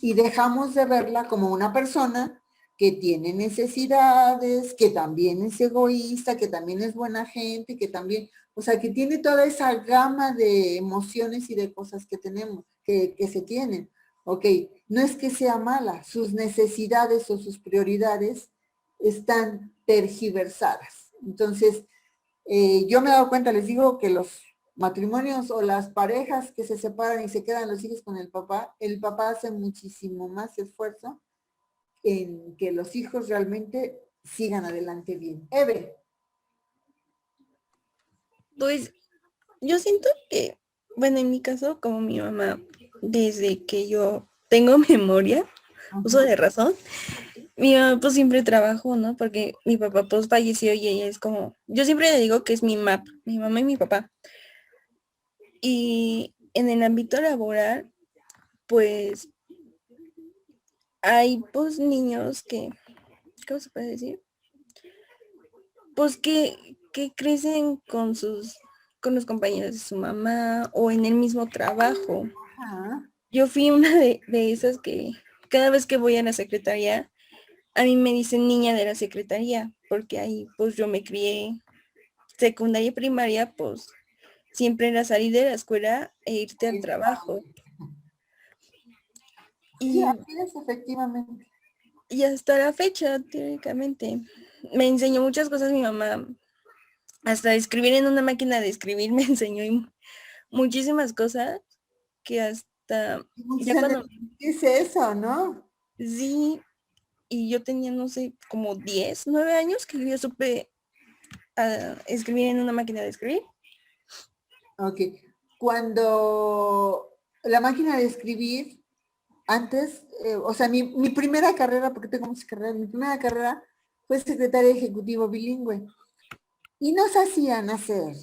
Y dejamos de verla como una persona que tiene necesidades, que también es egoísta, que también es buena gente, que también, o sea, que tiene toda esa gama de emociones y de cosas que tenemos, que se tienen. Ok, no es que sea mala, sus necesidades o sus prioridades están tergiversadas. Entonces, yo me he dado cuenta, les digo que los matrimonios o las parejas que se separan y se quedan los hijos con el papá hace muchísimo más esfuerzo en que los hijos realmente sigan adelante bien. Eve. Pues yo siento que, bueno, en mi caso, como mi mamá, desde que yo tengo memoria, uso de razón, mi mamá pues siempre trabajó, ¿no? Porque mi papá pues falleció y ella es como, yo siempre le digo que es mi map, mi mamá y mi papá. Y en el ámbito laboral, pues hay pues niños que, ¿cómo se puede decir? Pues que crecen con los compañeros de su mamá o en el mismo trabajo. Ajá. Yo fui una de esas que cada vez que voy a la secretaría, a mí me dicen niña de la secretaría, porque ahí pues yo me crié secundaria y primaria, pues siempre era salir de la escuela e irte al trabajo. Sí, Y, así es, efectivamente. y hasta la fecha, teóricamente, me enseñó muchas cosas mi mamá. Hasta escribir en una máquina de escribir me enseñó muchísimas cosas que hasta Muchos ya han de cuando decir, ¿qué es eso, no? sí, y yo tenía, no sé, como 10 9 años que yo supe escribir en una máquina de escribir. Ok. Cuando la máquina de escribir, antes, o sea, mi primera carrera, porque tengo muchas carreras, mi primera carrera fue secretaria ejecutivo bilingüe. Y nos hacían hacer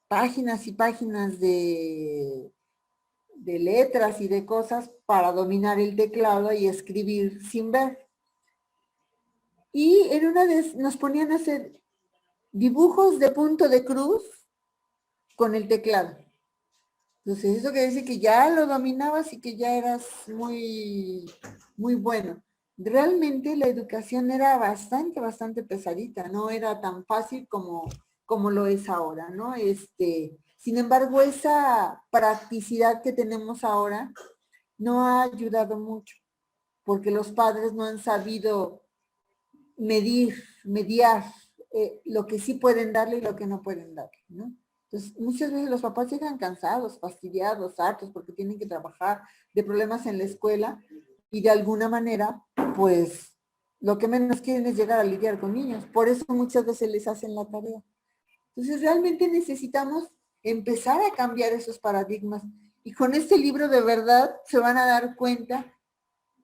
páginas y páginas de letras y de cosas para dominar el teclado y escribir sin ver. Y en una vez nos ponían a hacer dibujos de punto de cruz con el teclado. Entonces, eso quiere decir que ya lo dominabas y que ya eras muy, muy bueno. Realmente la educación era bastante pesadita, no era tan fácil como lo es ahora, ¿no? Sin embargo, esa practicidad que tenemos ahora no ha ayudado mucho, porque los padres no han sabido mediar lo que sí pueden darle y lo que no pueden darle, ¿no? Entonces, muchas veces los papás llegan cansados, fastidiados, hartos, porque tienen que trabajar de problemas en la escuela y de alguna manera, pues, lo que menos quieren es llegar a lidiar con niños. Por eso muchas veces les hacen la tarea. Entonces, realmente necesitamos empezar a cambiar esos paradigmas. Y con este libro de verdad se van a dar cuenta,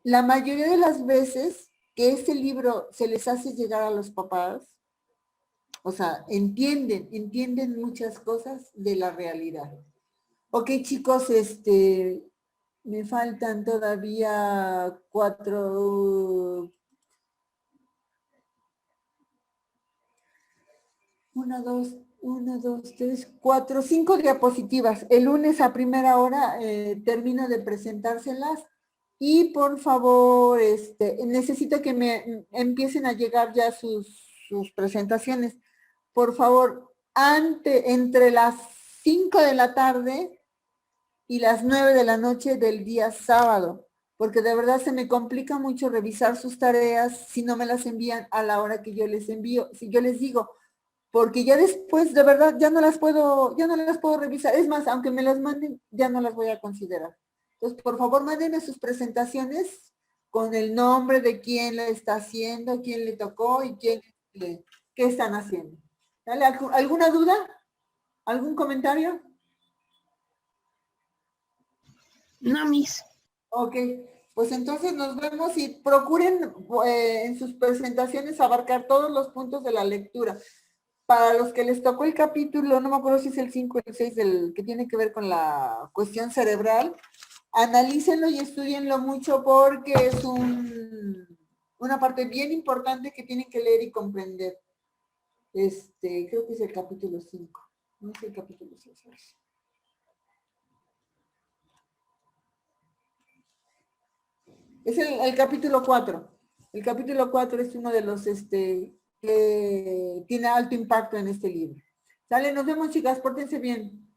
la mayoría de las veces que este libro se les hace llegar a los papás, o sea, entienden muchas cosas de la realidad. Ok, chicos, me faltan todavía 4, 4, 5 diapositivas. El lunes a primera hora termino de presentárselas y por favor, necesito que me empiecen a llegar ya sus presentaciones. Por favor, entre las 5 de la tarde y las 9 de la noche del día sábado, porque de verdad se me complica mucho revisar sus tareas si no me las envían a la hora que yo les envío. Si yo les digo, porque ya después de verdad ya no las puedo revisar. Es más, aunque me las manden, ya no las voy a considerar. Entonces, por favor, mándenme sus presentaciones con el nombre de quién le está haciendo, quién le tocó y qué están haciendo. ¿Vale? ¿Alguna duda? ¿Algún comentario? No, Miss. Ok, pues entonces nos vemos y procuren en sus presentaciones abarcar todos los puntos de la lectura. Para los que les tocó el capítulo, no me acuerdo si es el 5 o el 6 del que tiene que ver con la cuestión cerebral, analícenlo y estudienlo mucho porque es una parte bien importante que tienen que leer y comprender. Creo que es el capítulo 5, no es el capítulo 6. Es el capítulo 4. El capítulo 4 es uno de los que tiene alto impacto en este libro. Sale, nos vemos, chicas, pórtense bien.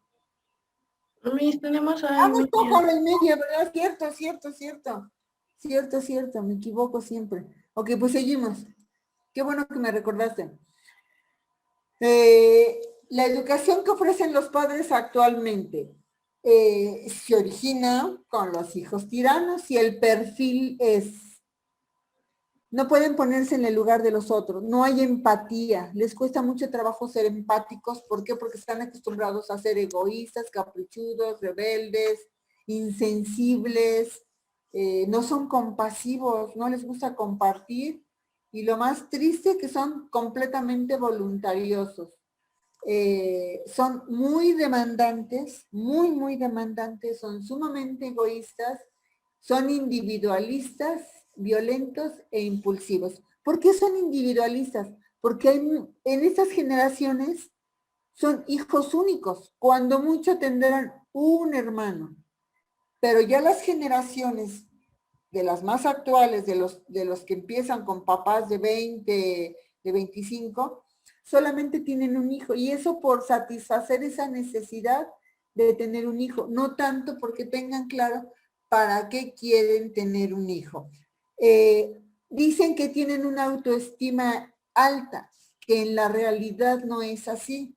Mis tenemos Ah, al nos medio. toca la y media, ¿verdad? Cierto, cierto, cierto. Cierto, cierto, me equivoco siempre. Ok, pues seguimos. Qué bueno que me recordaste. La educación que ofrecen los padres actualmente se origina con los hijos tiranos y el perfil es, no pueden ponerse en el lugar de los otros, no hay empatía, les cuesta mucho trabajo ser empáticos. ¿Por qué? Porque están acostumbrados a ser egoístas, caprichudos, rebeldes, insensibles, no son compasivos, no les gusta compartir y lo más triste que son completamente voluntariosos. Son muy demandantes, muy demandantes, son sumamente egoístas, son individualistas, violentos e impulsivos. ¿Por qué son individualistas? Porque en estas generaciones son hijos únicos, cuando mucho tendrán un hermano, pero ya las generaciones de las más actuales, de los que empiezan con papás de 20, de 25, solamente tienen un hijo y eso por satisfacer esa necesidad de tener un hijo, no tanto porque tengan claro para qué quieren tener un hijo. Dicen que tienen una autoestima alta, que en la realidad no es así,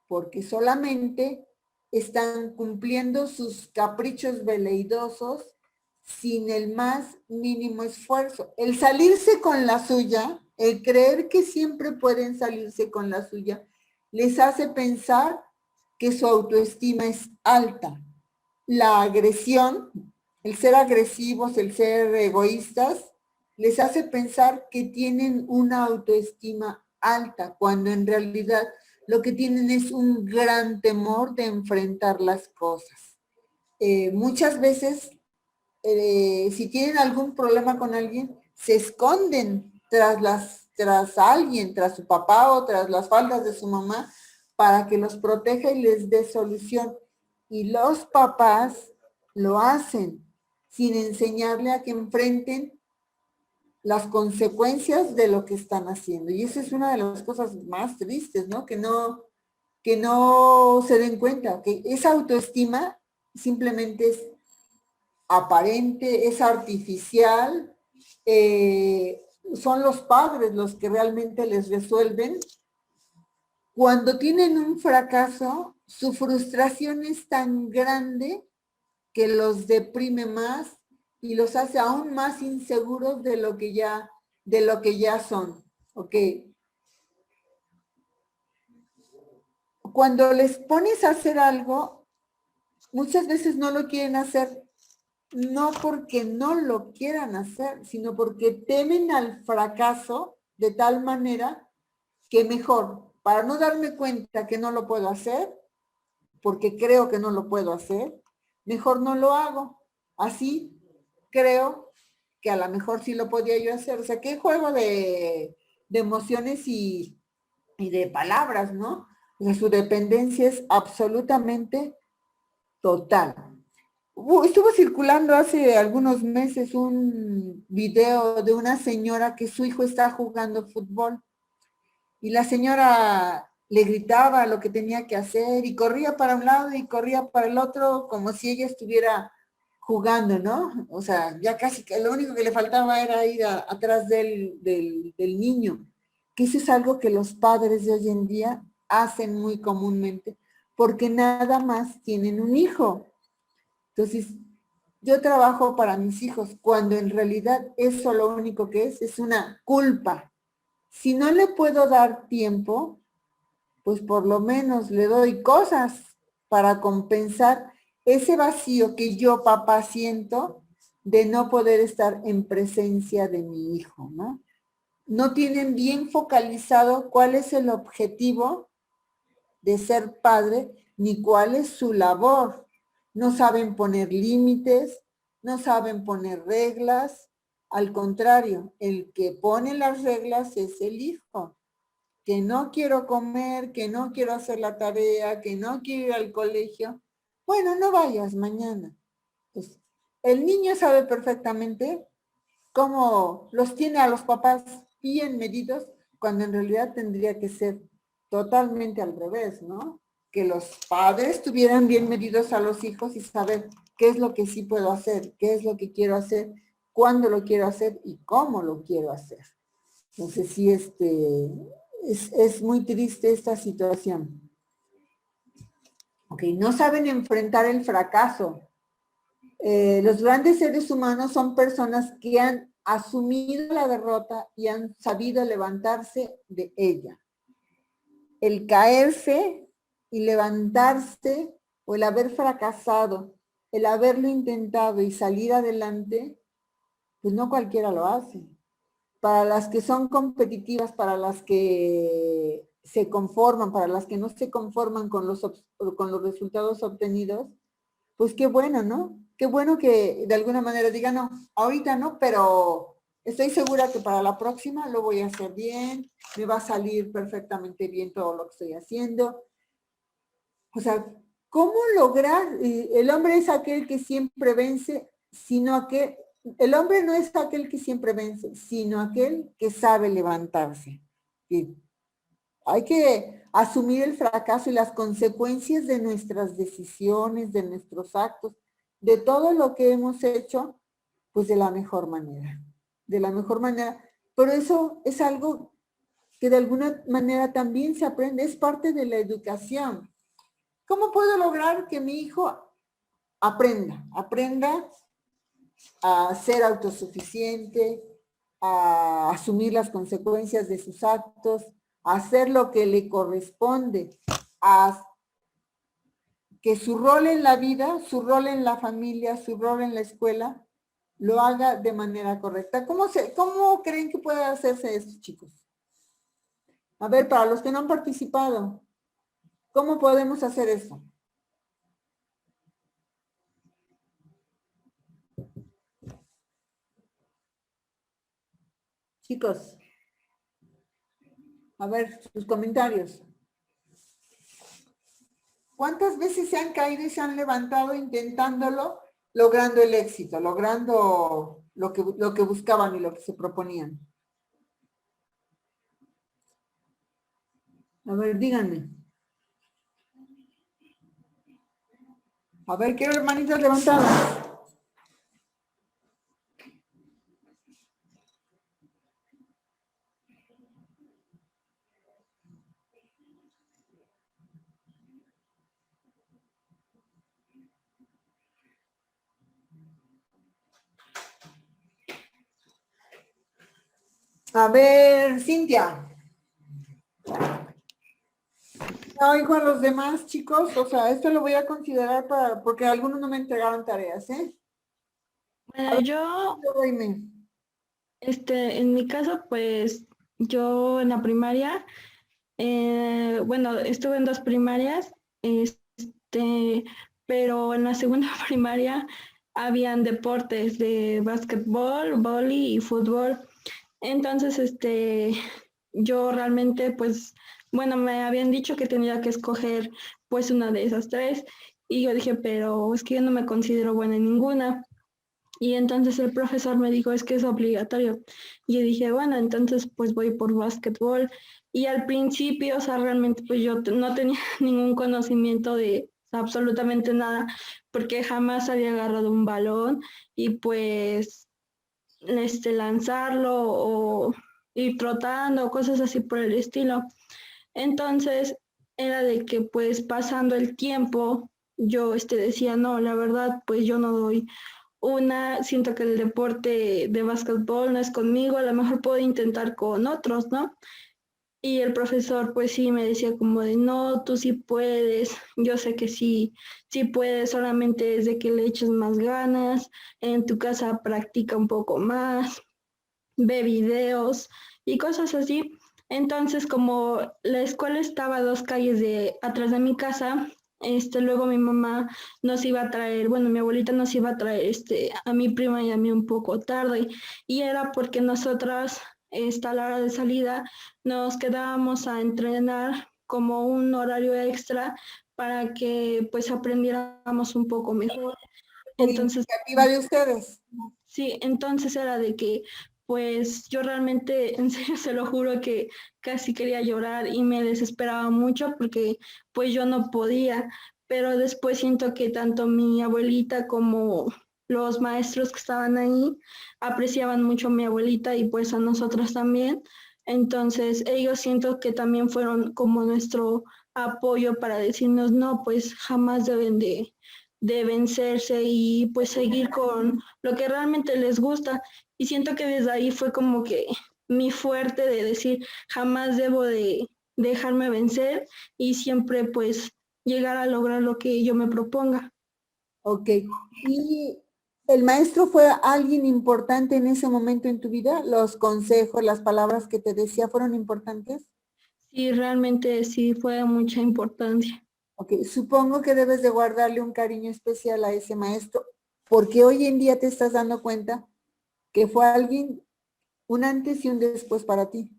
porque solamente están cumpliendo sus caprichos veleidosos sin el más mínimo esfuerzo. El salirse con la suya, el creer que siempre pueden salirse con la suya, les hace pensar que su autoestima es alta. La agresión, el ser agresivos, el ser egoístas, les hace pensar que tienen una autoestima alta, cuando en realidad lo que tienen es un gran temor de enfrentar las cosas. Muchas veces si tienen algún problema con alguien, se esconden tras alguien, tras su papá o tras las faldas de su mamá, para que los proteja y les dé solución. Y los papás lo hacen sin enseñarle a que enfrenten las consecuencias de lo que están haciendo. Y esa es una de las cosas más tristes, ¿no? Que no se den cuenta, que esa autoestima simplemente es aparente, es artificial, son los padres los que realmente les resuelven. Cuando tienen un fracaso, su frustración es tan grande que los deprime más y los hace aún más inseguros de lo que ya son. ¿Ok? Cuando les pones a hacer algo, muchas veces no lo quieren hacer, no porque no lo quieran hacer, sino porque temen al fracaso de tal manera que mejor, para no darme cuenta que no lo puedo hacer, porque creo que no lo puedo hacer, mejor no lo hago. Así creo que a lo mejor sí lo podía yo hacer. O sea, qué juego de emociones y de palabras, ¿no? O sea, su dependencia es absolutamente total. Estuvo circulando hace algunos meses un video de una señora que su hijo está jugando fútbol y la señora le gritaba lo que tenía que hacer y corría para un lado y corría para el otro como si ella estuviera jugando, ¿no? O sea, ya casi que lo único que le faltaba era ir atrás del niño, que eso es algo que los padres de hoy en día hacen muy comúnmente, porque nada más tienen un hijo. Entonces, yo trabajo para mis hijos cuando en realidad eso lo único que es una culpa. Si no le puedo dar tiempo, pues por lo menos le doy cosas para compensar ese vacío que yo, papá, siento de no poder estar en presencia de mi hijo, ¿no? No tienen bien focalizado cuál es el objetivo de ser padre, ni cuál es su labor. No saben poner límites, no saben poner reglas. Al contrario, el que pone las reglas es el hijo. Que no quiero comer, que no quiero hacer la tarea, que no quiero ir al colegio. Bueno, no vayas mañana. Pues, el niño sabe perfectamente cómo los tiene a los papás bien medidos, cuando en realidad tendría que ser totalmente al revés, ¿no? que los padres tuvieran bien medidos a los hijos y saber qué es lo que sí puedo hacer, qué es lo que quiero hacer, cuándo lo quiero hacer y cómo lo quiero hacer. Entonces sí, es muy triste esta situación. Ok, no saben enfrentar el fracaso. Los grandes seres humanos son personas que han asumido la derrota y han sabido levantarse de ella. El caerse y levantarse, o el haber fracasado, el haberlo intentado y salir adelante, pues no cualquiera lo hace. Para las que son competitivas, para las que se conforman, para las que no se conforman con los resultados obtenidos, pues qué bueno, ¿no? Qué bueno que de alguna manera digan, no, ahorita no, pero estoy segura que para la próxima lo voy a hacer bien, me va a salir perfectamente bien todo lo que estoy haciendo. O sea, ¿cómo lograr? El hombre es aquel que siempre vence, sino que el hombre no es aquel que siempre vence, sino aquel que sabe levantarse. Y hay que asumir el fracaso y las consecuencias de nuestras decisiones, de nuestros actos, de todo lo que hemos hecho, pues de la mejor manera. De la mejor manera. Pero eso es algo que de alguna manera también se aprende, es parte de la educación. ¿Cómo puedo lograr que mi hijo aprenda a ser autosuficiente, a asumir las consecuencias de sus actos, a hacer lo que le corresponde, a que su rol en la vida, su rol en la familia, su rol en la escuela, lo haga de manera correcta? ¿Cómo creen que puede hacerse esto, chicos? A ver, para los que no han participado, ¿cómo podemos hacer eso? Chicos, a ver, sus comentarios. ¿Cuántas veces se han caído y se han levantado intentándolo, logrando el éxito, logrando lo que buscaban y lo que se proponían? A ver, díganme. A ver, quiero hermanitas levantadas. A ver, Cintia. No oigo a los demás, chicos. O sea, esto lo voy a considerar porque algunos no me entregaron tareas, ¿eh? Bueno, yo, Dime. en mi caso, pues yo en la primaria, bueno, estuve en 2 primarias, pero en la segunda primaria habían deportes de básquetbol, vóley y fútbol. Entonces, yo realmente, pues, bueno, me habían dicho que tenía que escoger, pues, una de esas 3, y yo dije, pero es que yo no me considero buena en ninguna. Y entonces el profesor me dijo, es que es obligatorio. Y yo dije, bueno, entonces pues voy por básquetbol. Y al principio, o sea, realmente pues yo no tenía ningún conocimiento de absolutamente nada, porque jamás había agarrado un balón y pues lanzarlo o ir trotando, cosas así por el estilo. Entonces era de que pues pasando el tiempo, yo decía, no, la verdad, pues yo no doy una, siento que el deporte de básquetbol no es conmigo, a lo mejor puedo intentar con otros, ¿no? Y el profesor pues sí me decía como de, no, tú sí puedes, yo sé que sí, sí puedes, solamente es de que le eches más ganas, en tu casa practica un poco más, ve videos y cosas así. Entonces, como la escuela estaba a 2 calles de atrás de mi casa, luego mi mamá nos iba a traer, bueno, mi abuelita nos iba a traer a mi prima y a mí un poco tarde, y era porque nosotras, a la hora de salida, nos quedábamos a entrenar como un horario extra para que pues aprendiéramos un poco mejor. Por Entonces, iniciativa de ustedes. sí, entonces era de que pues yo realmente, en serio, se lo juro que casi quería llorar y me desesperaba mucho porque pues yo no podía, pero después siento que tanto mi abuelita como los maestros que estaban ahí apreciaban mucho a mi abuelita y pues a nosotros también. Entonces ellos siento que también fueron como nuestro apoyo para decirnos, no, pues jamás deben de vencerse y pues seguir con lo que realmente les gusta. Y siento que desde ahí fue como que mi fuerte de decir, jamás debo de dejarme vencer y siempre pues llegar a lograr lo que yo me proponga. Ok. ¿Y el maestro fue alguien importante en ese momento en tu vida? ¿Los consejos, las palabras que te decía fueron importantes? Sí, realmente sí fue de mucha importancia. Ok, supongo que debes de guardarle un cariño especial a ese maestro, porque hoy en día te estás dando cuenta que fue alguien, un antes y un después para ti.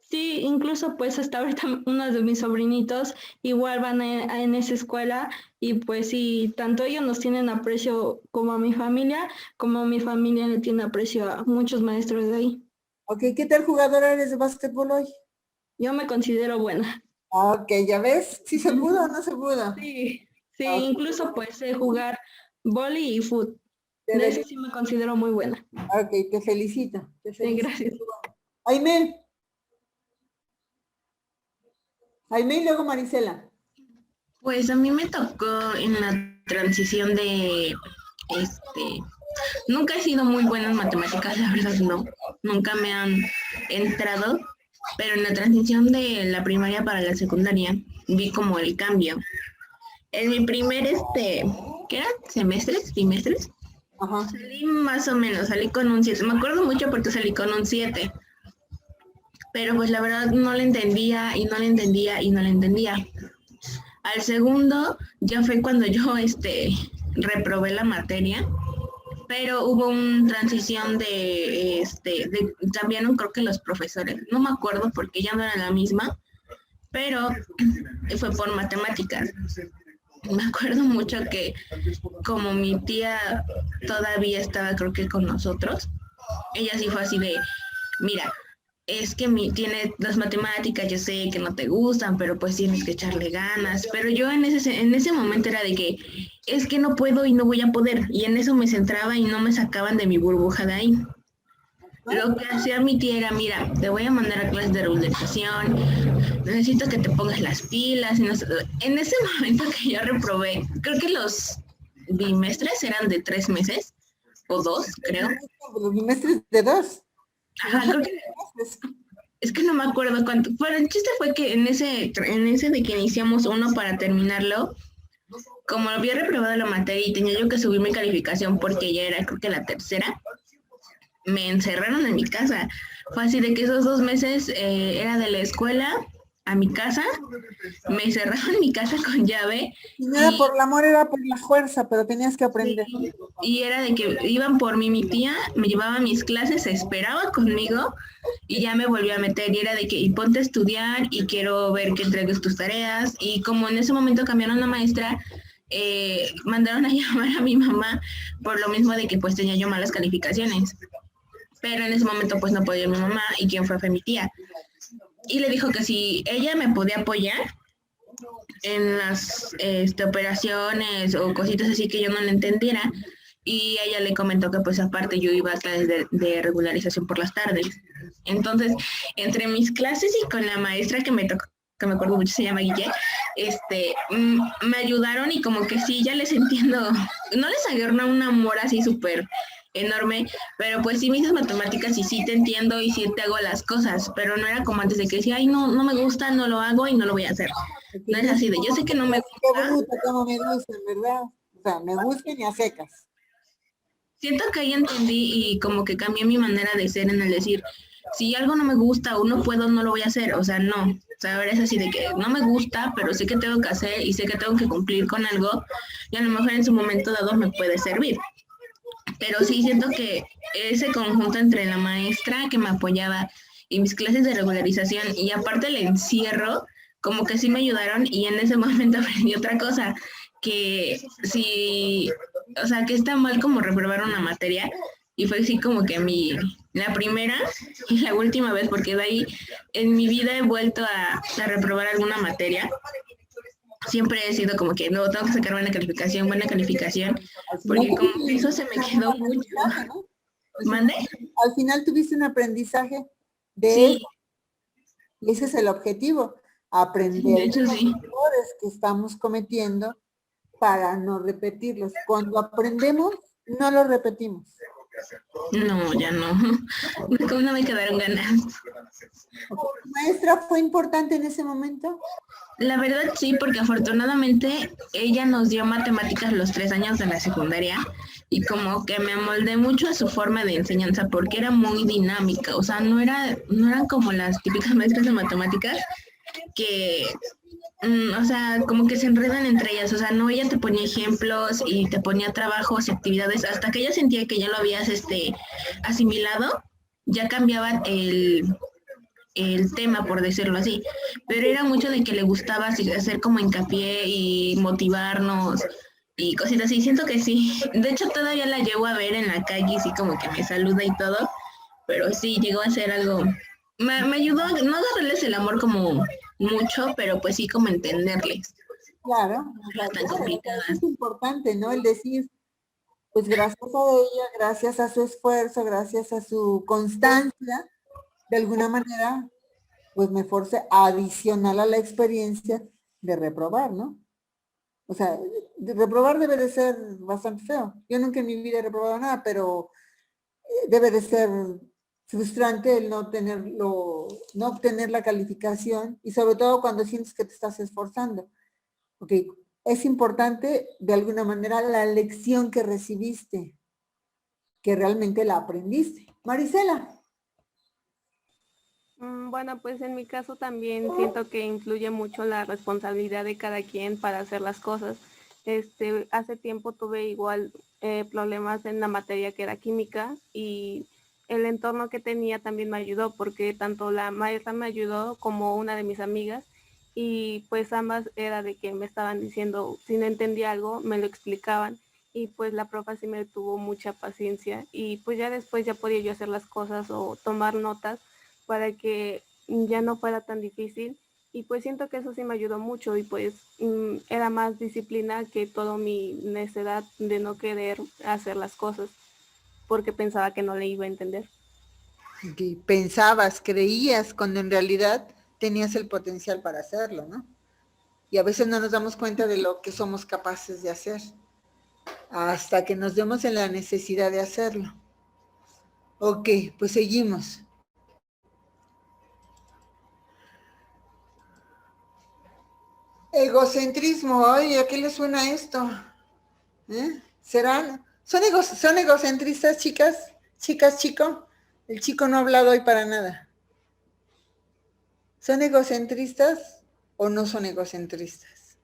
Sí, incluso pues hasta ahorita uno de mis sobrinitos igual van en esa escuela y pues sí, tanto ellos nos tienen aprecio como a mi familia, como mi familia le tiene aprecio a muchos maestros de ahí. Ok, ¿qué tal jugadora eres de básquetbol hoy? Yo me considero buena. Ok, ¿ya ves? ¿Sí se pudo o no se pudo? Sí, sí, Ok, incluso pues sé jugar vóley y fútbol. te De eso fel- sí me considero muy buena. ok, te felicito, te Sí, felicito. gracias. Aimee, Aimee y luego Marisela. Pues a mí me tocó en la transición de, este, nunca he sido muy buena en matemáticas, la verdad no, nunca me han entrado, pero en la transición de la primaria para la secundaria vi como el cambio. En mi primer, ¿qué era? ¿Semestres? ¿Bimestres? Ajá. Salí más o menos, salí con un 7. Me acuerdo mucho porque salí con un 7. Pero pues la verdad no le entendía y no le entendía y no le entendía. Al segundo ya fue cuando yo reprobé la materia, pero hubo una transición cambiaron creo que los profesores. No me acuerdo porque ya no era la misma, pero fue por matemáticas. Me acuerdo mucho que como mi tía todavía estaba creo que con nosotros, ella sí fue así de, mira, es que tiene las matemáticas, yo sé que no te gustan, pero pues tienes que echarle ganas. Pero yo en ese momento era de que es que no puedo y no voy a poder. Y en eso me centraba y no me sacaban de mi burbuja de ahí. Lo que hacía mi tía era, mira, te voy a mandar a clases de regularización, necesito que te pongas las pilas. En ese momento que yo reprobé, creo que los bimestres eran de 3 meses o 2, creo. Los bimestres de 2. Ajá, creo que es que no me acuerdo cuánto. Pero el chiste fue que en ese de que iniciamos uno para terminarlo, como había reprobado la materia y tenía yo que subir mi calificación porque ya era creo que la tercera, me encerraron en mi casa. Fue así de que esos 2 meses era de la escuela a mi casa, me cerraron en mi casa con llave. Y no era por el amor, era por la fuerza, pero tenías que aprender. Sí, y era de que iban por mí, mi tía me llevaba a mis clases, se esperaba conmigo y ya me volvió a meter y era de que y ponte a estudiar y quiero ver que entregues tus tareas y como en ese momento cambiaron la maestra, mandaron a llamar a mi mamá por lo mismo de que pues tenía yo malas calificaciones, pero en ese momento pues no podía ir mi mamá y quien fue mi tía y le dijo que si ella me podía apoyar en las operaciones o cositas así que yo no le entendiera y ella le comentó que pues aparte yo iba a clases de regularización por las tardes. Entonces, entre mis clases y con la maestra que me tocó, que me acuerdo mucho, se llama Guille, me ayudaron y como que sí, ya les entiendo, no les agarró un amor así súper enorme, pero pues sí me hice matemáticas y sí te entiendo y sí te hago las cosas, pero no era como antes de que decía, ay, no, no me gusta, no lo hago y no lo voy a hacer. No es así de, yo sé que no me gusta. Qué bruta, como me gustan, ¿verdad? O sea, me gustan y a secas. Siento que ahí entendí y como que cambié mi manera de ser en el decir, si algo no me gusta o no puedo, no lo voy a hacer, o sea, no. O sea, ahora es así de que no me gusta, pero sé que tengo que hacer y sé que tengo que cumplir con algo y a lo mejor en su momento dado me puede servir. Pero sí siento que ese conjunto entre la maestra que me apoyaba y mis clases de regularización y aparte el encierro, como que sí me ayudaron y en ese momento aprendí otra cosa, que si, o sea, que está mal como reprobar una materia, y fue así como que la primera y la última vez, porque de ahí en mi vida he vuelto a reprobar alguna materia. Siempre he sido como que no, tengo que sacar buena calificación, porque como que eso se me quedó mucho. ¿No? ¿Mande? Al final tuviste un aprendizaje de Sí. eso, y ese es el objetivo, aprender De hecho, los sí. errores que estamos cometiendo para no repetirlos. Cuando aprendemos, no los repetimos. No, ya no. No me quedaron ganas. ¿Maestra fue importante en ese momento? La verdad sí, porque afortunadamente ella nos dio matemáticas los 3 años de la secundaria y como que me amoldé mucho a su forma de enseñanza porque era muy dinámica, o sea, no eran como las típicas maestras de matemáticas que, o sea, como que se enredan entre ellas, o sea, no, ella te ponía ejemplos y te ponía trabajos y actividades, hasta que ella sentía que ya lo habías asimilado, ya cambiaban el tema, por decirlo así, pero era mucho de que le gustaba hacer como hincapié y motivarnos y cositas así, siento que sí, de hecho todavía la llevo a ver en la calle, y sí como que me saluda y todo, pero sí, llegó a ser algo, me ayudó a no agarrarles el amor como mucho, pero pues sí como entenderles. Claro, No tan complicadas. es importante, ¿no? El decir, pues gracias a ella, gracias a su esfuerzo, gracias a su constancia, de alguna manera, pues me force adicional a la experiencia de reprobar, ¿no? O sea, reprobar debe de ser bastante feo. Yo nunca en mi vida he reprobado nada, pero debe de ser frustrante el no obtener la calificación y sobre todo cuando sientes que te estás esforzando. Ok, es importante de alguna manera la lección que recibiste, que realmente la aprendiste. Marisela. Bueno, pues en mi caso también siento que influye mucho la responsabilidad de cada quien para hacer las cosas. Hace tiempo tuve igual problemas en la materia que era química y el entorno que tenía también me ayudó porque tanto la maestra me ayudó como una de mis amigas y pues ambas era de que me estaban diciendo si no entendía algo me lo explicaban y pues la profa sí me tuvo mucha paciencia y pues ya después ya podía yo hacer las cosas o tomar notas para que ya no fuera tan difícil y pues siento que eso sí me ayudó mucho y pues era más disciplina que toda mi necedad de no querer hacer las cosas porque pensaba que no le iba a entender. Que pensabas, creías, cuando en realidad tenías el potencial para hacerlo, ¿no? Y a veces no nos damos cuenta de lo que somos capaces de hacer, hasta que nos vemos en la necesidad de hacerlo. Ok, pues seguimos. Egocentrismo, oye, ¿a qué le suena esto? ¿Son egocentristas, chicas? Chicas, chico. El chico no ha hablado hoy para nada. ¿Son egocentristas o no son egocentristas?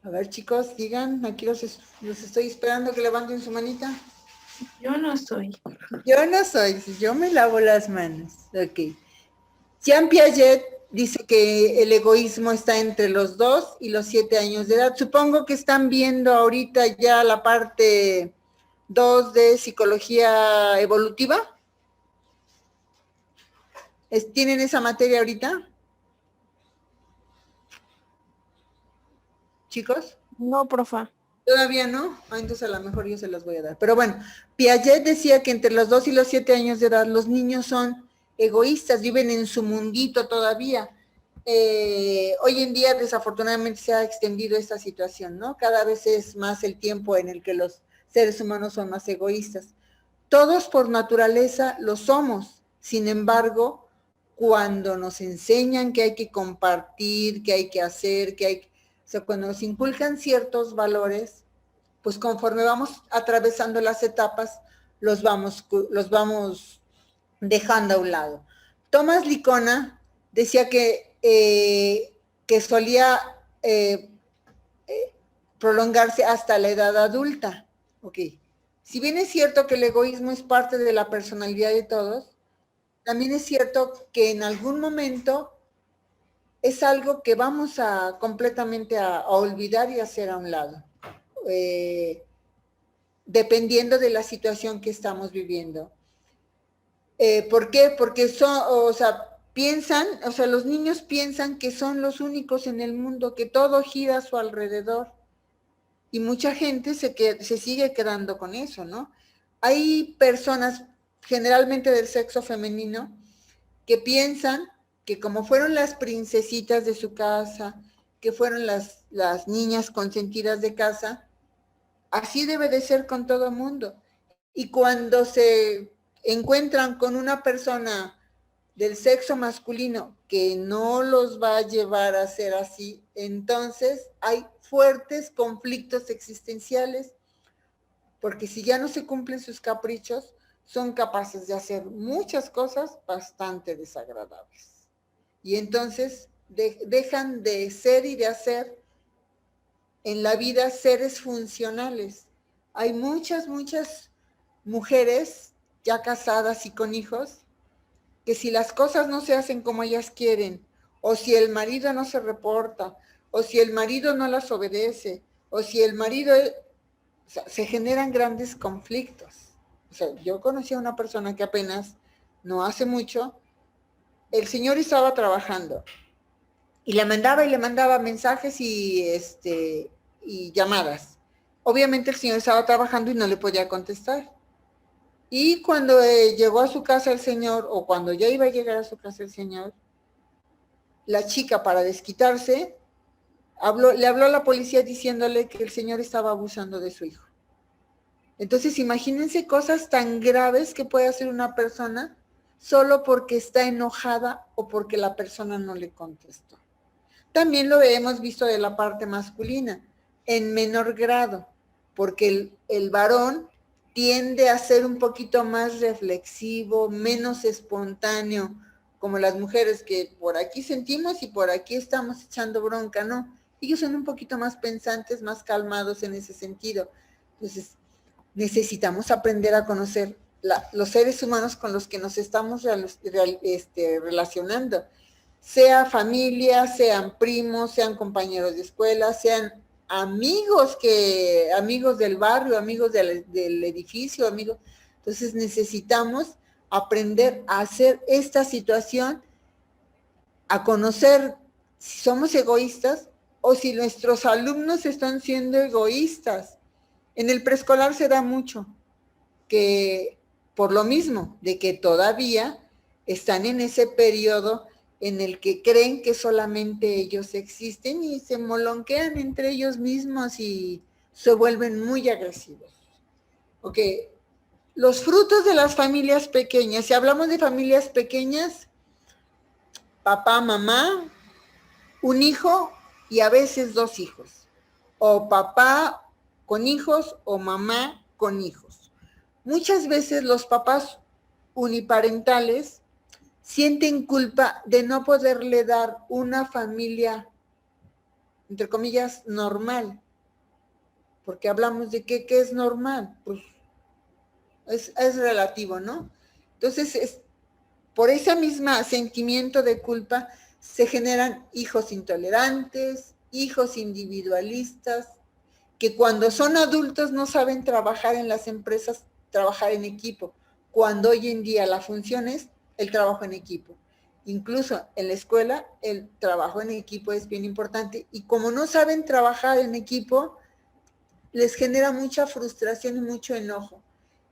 A ver, chicos, digan, aquí los estoy esperando que levanten su manita. Yo no soy. Yo no soy, yo me lavo las manos. Ok. Jean Piaget dice que el egoísmo está entre los 2 y los 7 años de edad. Supongo que están viendo ahorita ya la parte 2 de psicología evolutiva. ¿Tienen esa materia ahorita? ¿Chicos? No, profa. Todavía no. Entonces a lo mejor yo se las voy a dar. Pero bueno, Piaget decía que entre los 2 y los 7 años de edad los niños son egoístas, viven en su mundito todavía. Hoy en día desafortunadamente se ha extendido esta situación, ¿no? Cada vez es más el tiempo en el que los seres humanos son más egoístas. Todos por naturaleza lo somos. Sin embargo, cuando nos enseñan que hay que compartir, que hay que hacer, o sea, cuando nos inculcan ciertos valores, pues conforme vamos atravesando las etapas, los vamos dejando a un lado. Tomás Licona decía que solía prolongarse hasta la edad adulta. Ok. Si bien es cierto que el egoísmo es parte de la personalidad de todos, también es cierto que en algún momento es algo que vamos completamente a olvidar y hacer a un lado. dependiendo de la situación que estamos viviendo. ¿Por qué? Porque los niños piensan que son los únicos en el mundo, que todo gira a su alrededor. Y mucha gente se sigue quedando con eso, ¿no? Hay personas, generalmente del sexo femenino, que piensan que como fueron las princesitas de su casa, que fueron las niñas consentidas de casa, así debe de ser con todo el mundo. Y cuando se encuentran con una persona del sexo masculino que no los va a llevar a ser así, entonces hay fuertes conflictos existenciales, porque si ya no se cumplen sus caprichos, son capaces de hacer muchas cosas bastante desagradables. Y entonces dejan de ser y de hacer en la vida seres funcionales. Hay muchas mujeres ya casadas y con hijos, que si las cosas no se hacen como ellas quieren, o si el marido no se reporta, o si el marido no las obedece, o si el marido, se generan grandes conflictos. Yo conocí a una persona que apenas, no hace mucho, el señor estaba trabajando y le mandaba mensajes y llamadas. Obviamente el señor estaba trabajando y no le podía contestar. Y cuando llegó a su casa el señor, o cuando ya iba a llegar a su casa el señor, la chica, para desquitarse, le habló a la policía diciéndole que el señor estaba abusando de su hijo. Entonces, imagínense cosas tan graves que puede hacer una persona solo porque está enojada o porque la persona no le contestó. También lo hemos visto de la parte masculina, en menor grado, porque el varón tiende a ser un poquito más reflexivo, menos espontáneo, como las mujeres que por aquí sentimos y por aquí estamos echando bronca, ¿no? Ellos son un poquito más pensantes, más calmados en ese sentido. Entonces, necesitamos aprender a conocer los seres humanos con los que nos estamos relacionando, sea familia, sean primos, sean compañeros de escuela, sean amigos del barrio, amigos del edificio, amigos. Entonces necesitamos aprender a hacer esta situación, a conocer si somos egoístas o si nuestros alumnos están siendo egoístas. En el preescolar se da mucho, que por lo mismo, de que todavía están en ese periodo en el que creen que solamente ellos existen y se molonquean entre ellos mismos y se vuelven muy agresivos. Ok, los frutos de las familias pequeñas. Si hablamos de familias pequeñas, papá, mamá, un hijo y a veces 2 hijos. O papá con hijos o mamá con hijos. Muchas veces los papás uniparentales sienten culpa de no poderle dar una familia, entre comillas, normal. Porque hablamos de qué es normal, pues es relativo, ¿no? Entonces, por ese mismo sentimiento de culpa, se generan hijos intolerantes, hijos individualistas, que cuando son adultos no saben trabajar en las empresas, trabajar en equipo, cuando hoy en día la función es el trabajo en equipo. Incluso en la escuela el trabajo en equipo es bien importante y como no saben trabajar en equipo, les genera mucha frustración y mucho enojo.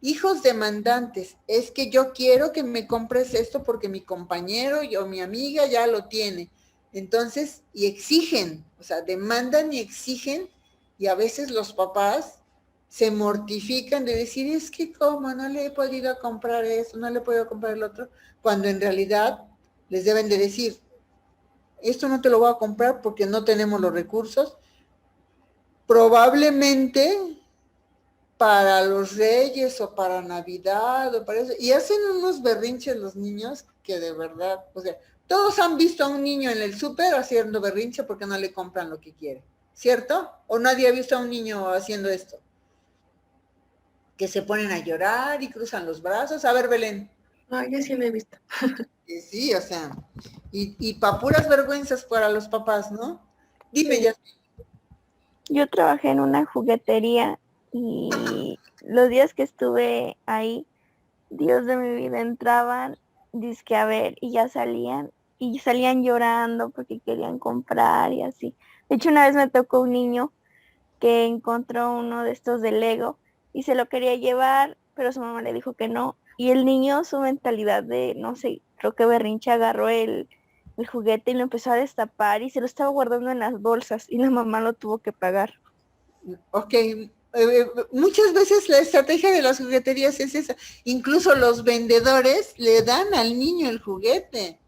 Hijos demandantes, es que yo quiero que me compres esto porque mi compañero o mi amiga ya lo tiene. Entonces, y exigen, o sea, demandan y exigen, y a veces los papás se mortifican de decir, es que cómo, no le he podido comprar eso, no le he podido comprar el otro, cuando en realidad les deben de decir, esto no te lo voy a comprar porque no tenemos los recursos, probablemente para los Reyes o para Navidad o para eso, y hacen unos berrinches los niños que de verdad, o sea, todos han visto a un niño en el súper haciendo berrinche porque no le compran lo que quiere, ¿cierto? ¿O nadie ha visto a un niño haciendo esto? Que se ponen a llorar y cruzan los brazos. A ver, Belén. No, yo sí lo he visto. Sí, o sea, y para puras vergüenzas para los papás, ¿no? Dime, Sí. ya. Yo trabajé en una juguetería y los días que estuve ahí, Dios de mi vida, entraban, dizque a ver, y salían llorando porque querían comprar y así. De hecho, una vez me tocó un niño que encontró uno de estos de Lego y se lo quería llevar, pero su mamá le dijo que no. Y el niño, su mentalidad de, no sé, creo que berrinche, agarró el juguete y lo empezó a destapar y se lo estaba guardando en las bolsas y la mamá lo tuvo que pagar. Ok, muchas veces la estrategia de las jugueterías es esa. Incluso los vendedores le dan al niño el juguete.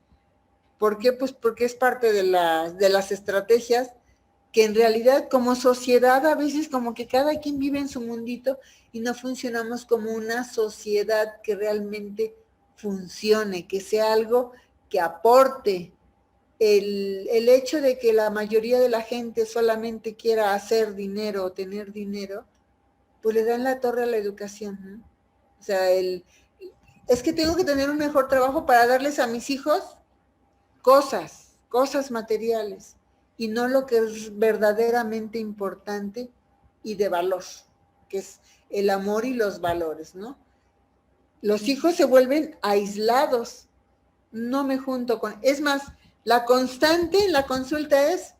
¿Por qué? Pues porque es parte de las estrategias que en realidad como sociedad a veces como que cada quien vive en su mundito y no funcionamos como una sociedad que realmente funcione, que sea algo que aporte. El hecho de que la mayoría de la gente solamente quiera hacer dinero o tener dinero, pues le dan la torre a la educación, ¿no? O sea, es que tengo que tener un mejor trabajo para darles a mis hijos cosas materiales, y no lo que es verdaderamente importante y de valor, que es el amor y los valores, ¿no? Los hijos se vuelven aislados, no me junto con... Es más, la constante en la consulta es,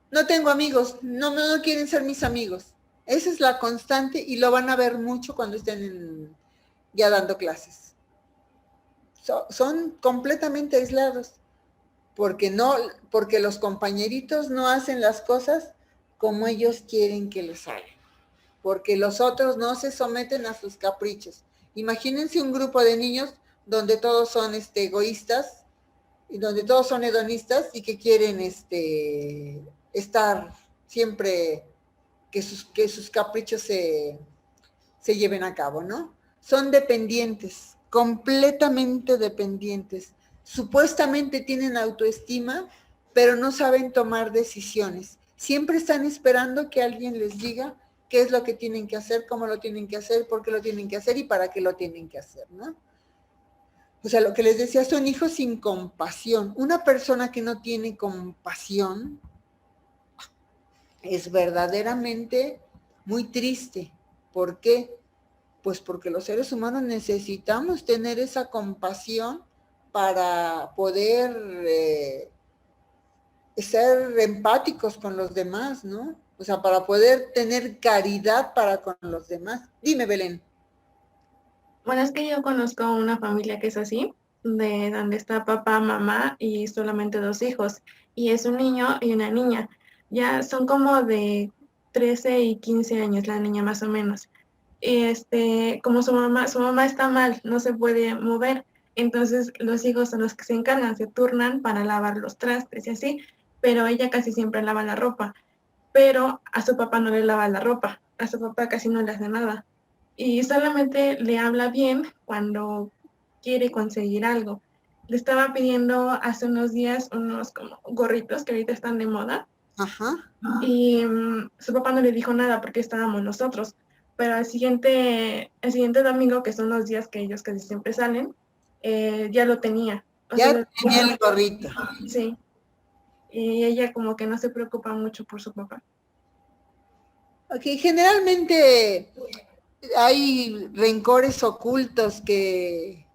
no tengo amigos, no quieren ser mis amigos. Esa es la constante y lo van a ver mucho cuando estén ya dando clases. Son completamente aislados porque los compañeritos no hacen las cosas como ellos quieren que les hagan, porque los otros no se someten a sus caprichos. Imagínense un grupo de niños donde todos son egoístas y donde todos son hedonistas y que quieren estar siempre que sus caprichos se lleven a cabo, ¿no? Son dependientes, completamente dependientes. Supuestamente tienen autoestima, pero no saben tomar decisiones. Siempre están esperando que alguien les diga qué es lo que tienen que hacer, cómo lo tienen que hacer, por qué lo tienen que hacer y para qué lo tienen que hacer, ¿no? O sea, lo que les decía, son hijos sin compasión. Una persona que no tiene compasión es verdaderamente muy triste. ¿Por qué? Pues porque los seres humanos necesitamos tener esa compasión para poder ser empáticos con los demás, ¿no? O sea, para poder tener caridad para con los demás. Dime, Belén. Bueno, es que yo conozco una familia que es así, de donde está papá, mamá y solamente 2 hijos, y es un niño y una niña. Ya son como de 13 y 15 años la niña más o menos. Y como su mamá está mal, no se puede mover, entonces los hijos son los que se encargan, se turnan para lavar los trastes y así, pero ella casi siempre lava la ropa, pero a su papá no le lava la ropa, a su papá casi no le hace nada y solamente le habla bien cuando quiere conseguir algo. Le estaba pidiendo hace unos días unos como gorritos que ahorita están de moda. Ajá. Y su papá no le dijo nada porque estábamos nosotros. Pero el siguiente domingo, que son los días que ellos casi siempre salen, ya lo tenía. Ya tenía el gorrito. Sí. Y ella como que no se preocupa mucho por su papá. Ok, generalmente hay rencores ocultos que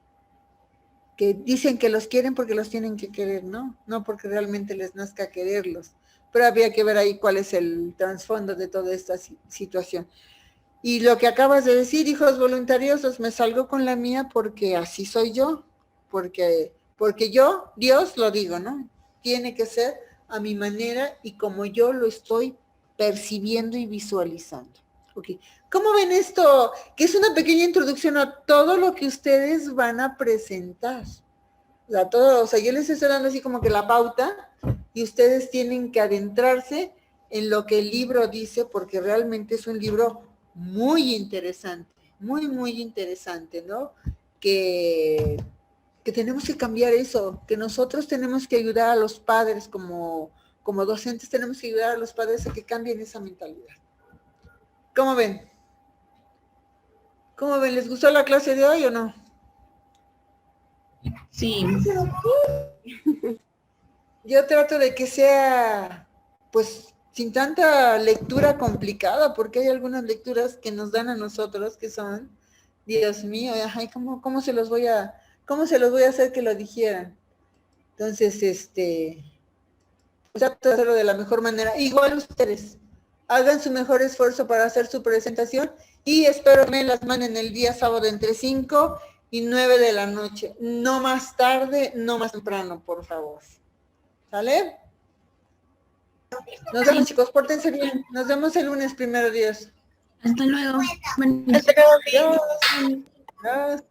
dicen que los quieren porque los tienen que querer, ¿no? No porque realmente les nazca quererlos. Pero habría que ver ahí cuál es el trasfondo de toda esta situación. Y lo que acabas de decir, hijos voluntariosos, me salgo con la mía porque así soy yo. Porque yo, Dios lo digo, ¿no? Tiene que ser a mi manera y como yo lo estoy percibiendo y visualizando. Okay. ¿Cómo ven esto? Que es una pequeña introducción a todo lo que ustedes van a presentar. O sea, yo les estoy dando así como que la pauta y ustedes tienen que adentrarse en lo que el libro dice porque realmente es un libro muy interesante, muy, muy interesante, ¿no? Que tenemos que cambiar eso, que nosotros tenemos que ayudar a los padres como docentes, tenemos que ayudar a los padres a que cambien esa mentalidad. ¿Cómo ven? ¿Cómo ven? ¿Les gustó la clase de hoy o no? Sí. Yo trato de que sea, pues, sin tanta lectura complicada, porque hay algunas lecturas que nos dan a nosotros que son, Dios mío, ay, ¿cómo se los voy a hacer que lo digieran? Entonces, pues trato de hacerlo de la mejor manera. Igual ustedes, hagan su mejor esfuerzo para hacer su presentación y espero que me las manden el día sábado entre 5 y 9 de la noche. No más tarde, no más temprano, por favor. ¿Sale? Nos vemos, chicos, pórtense bien. Nos vemos el lunes, primero Dios. Hasta luego. Adiós. Adiós.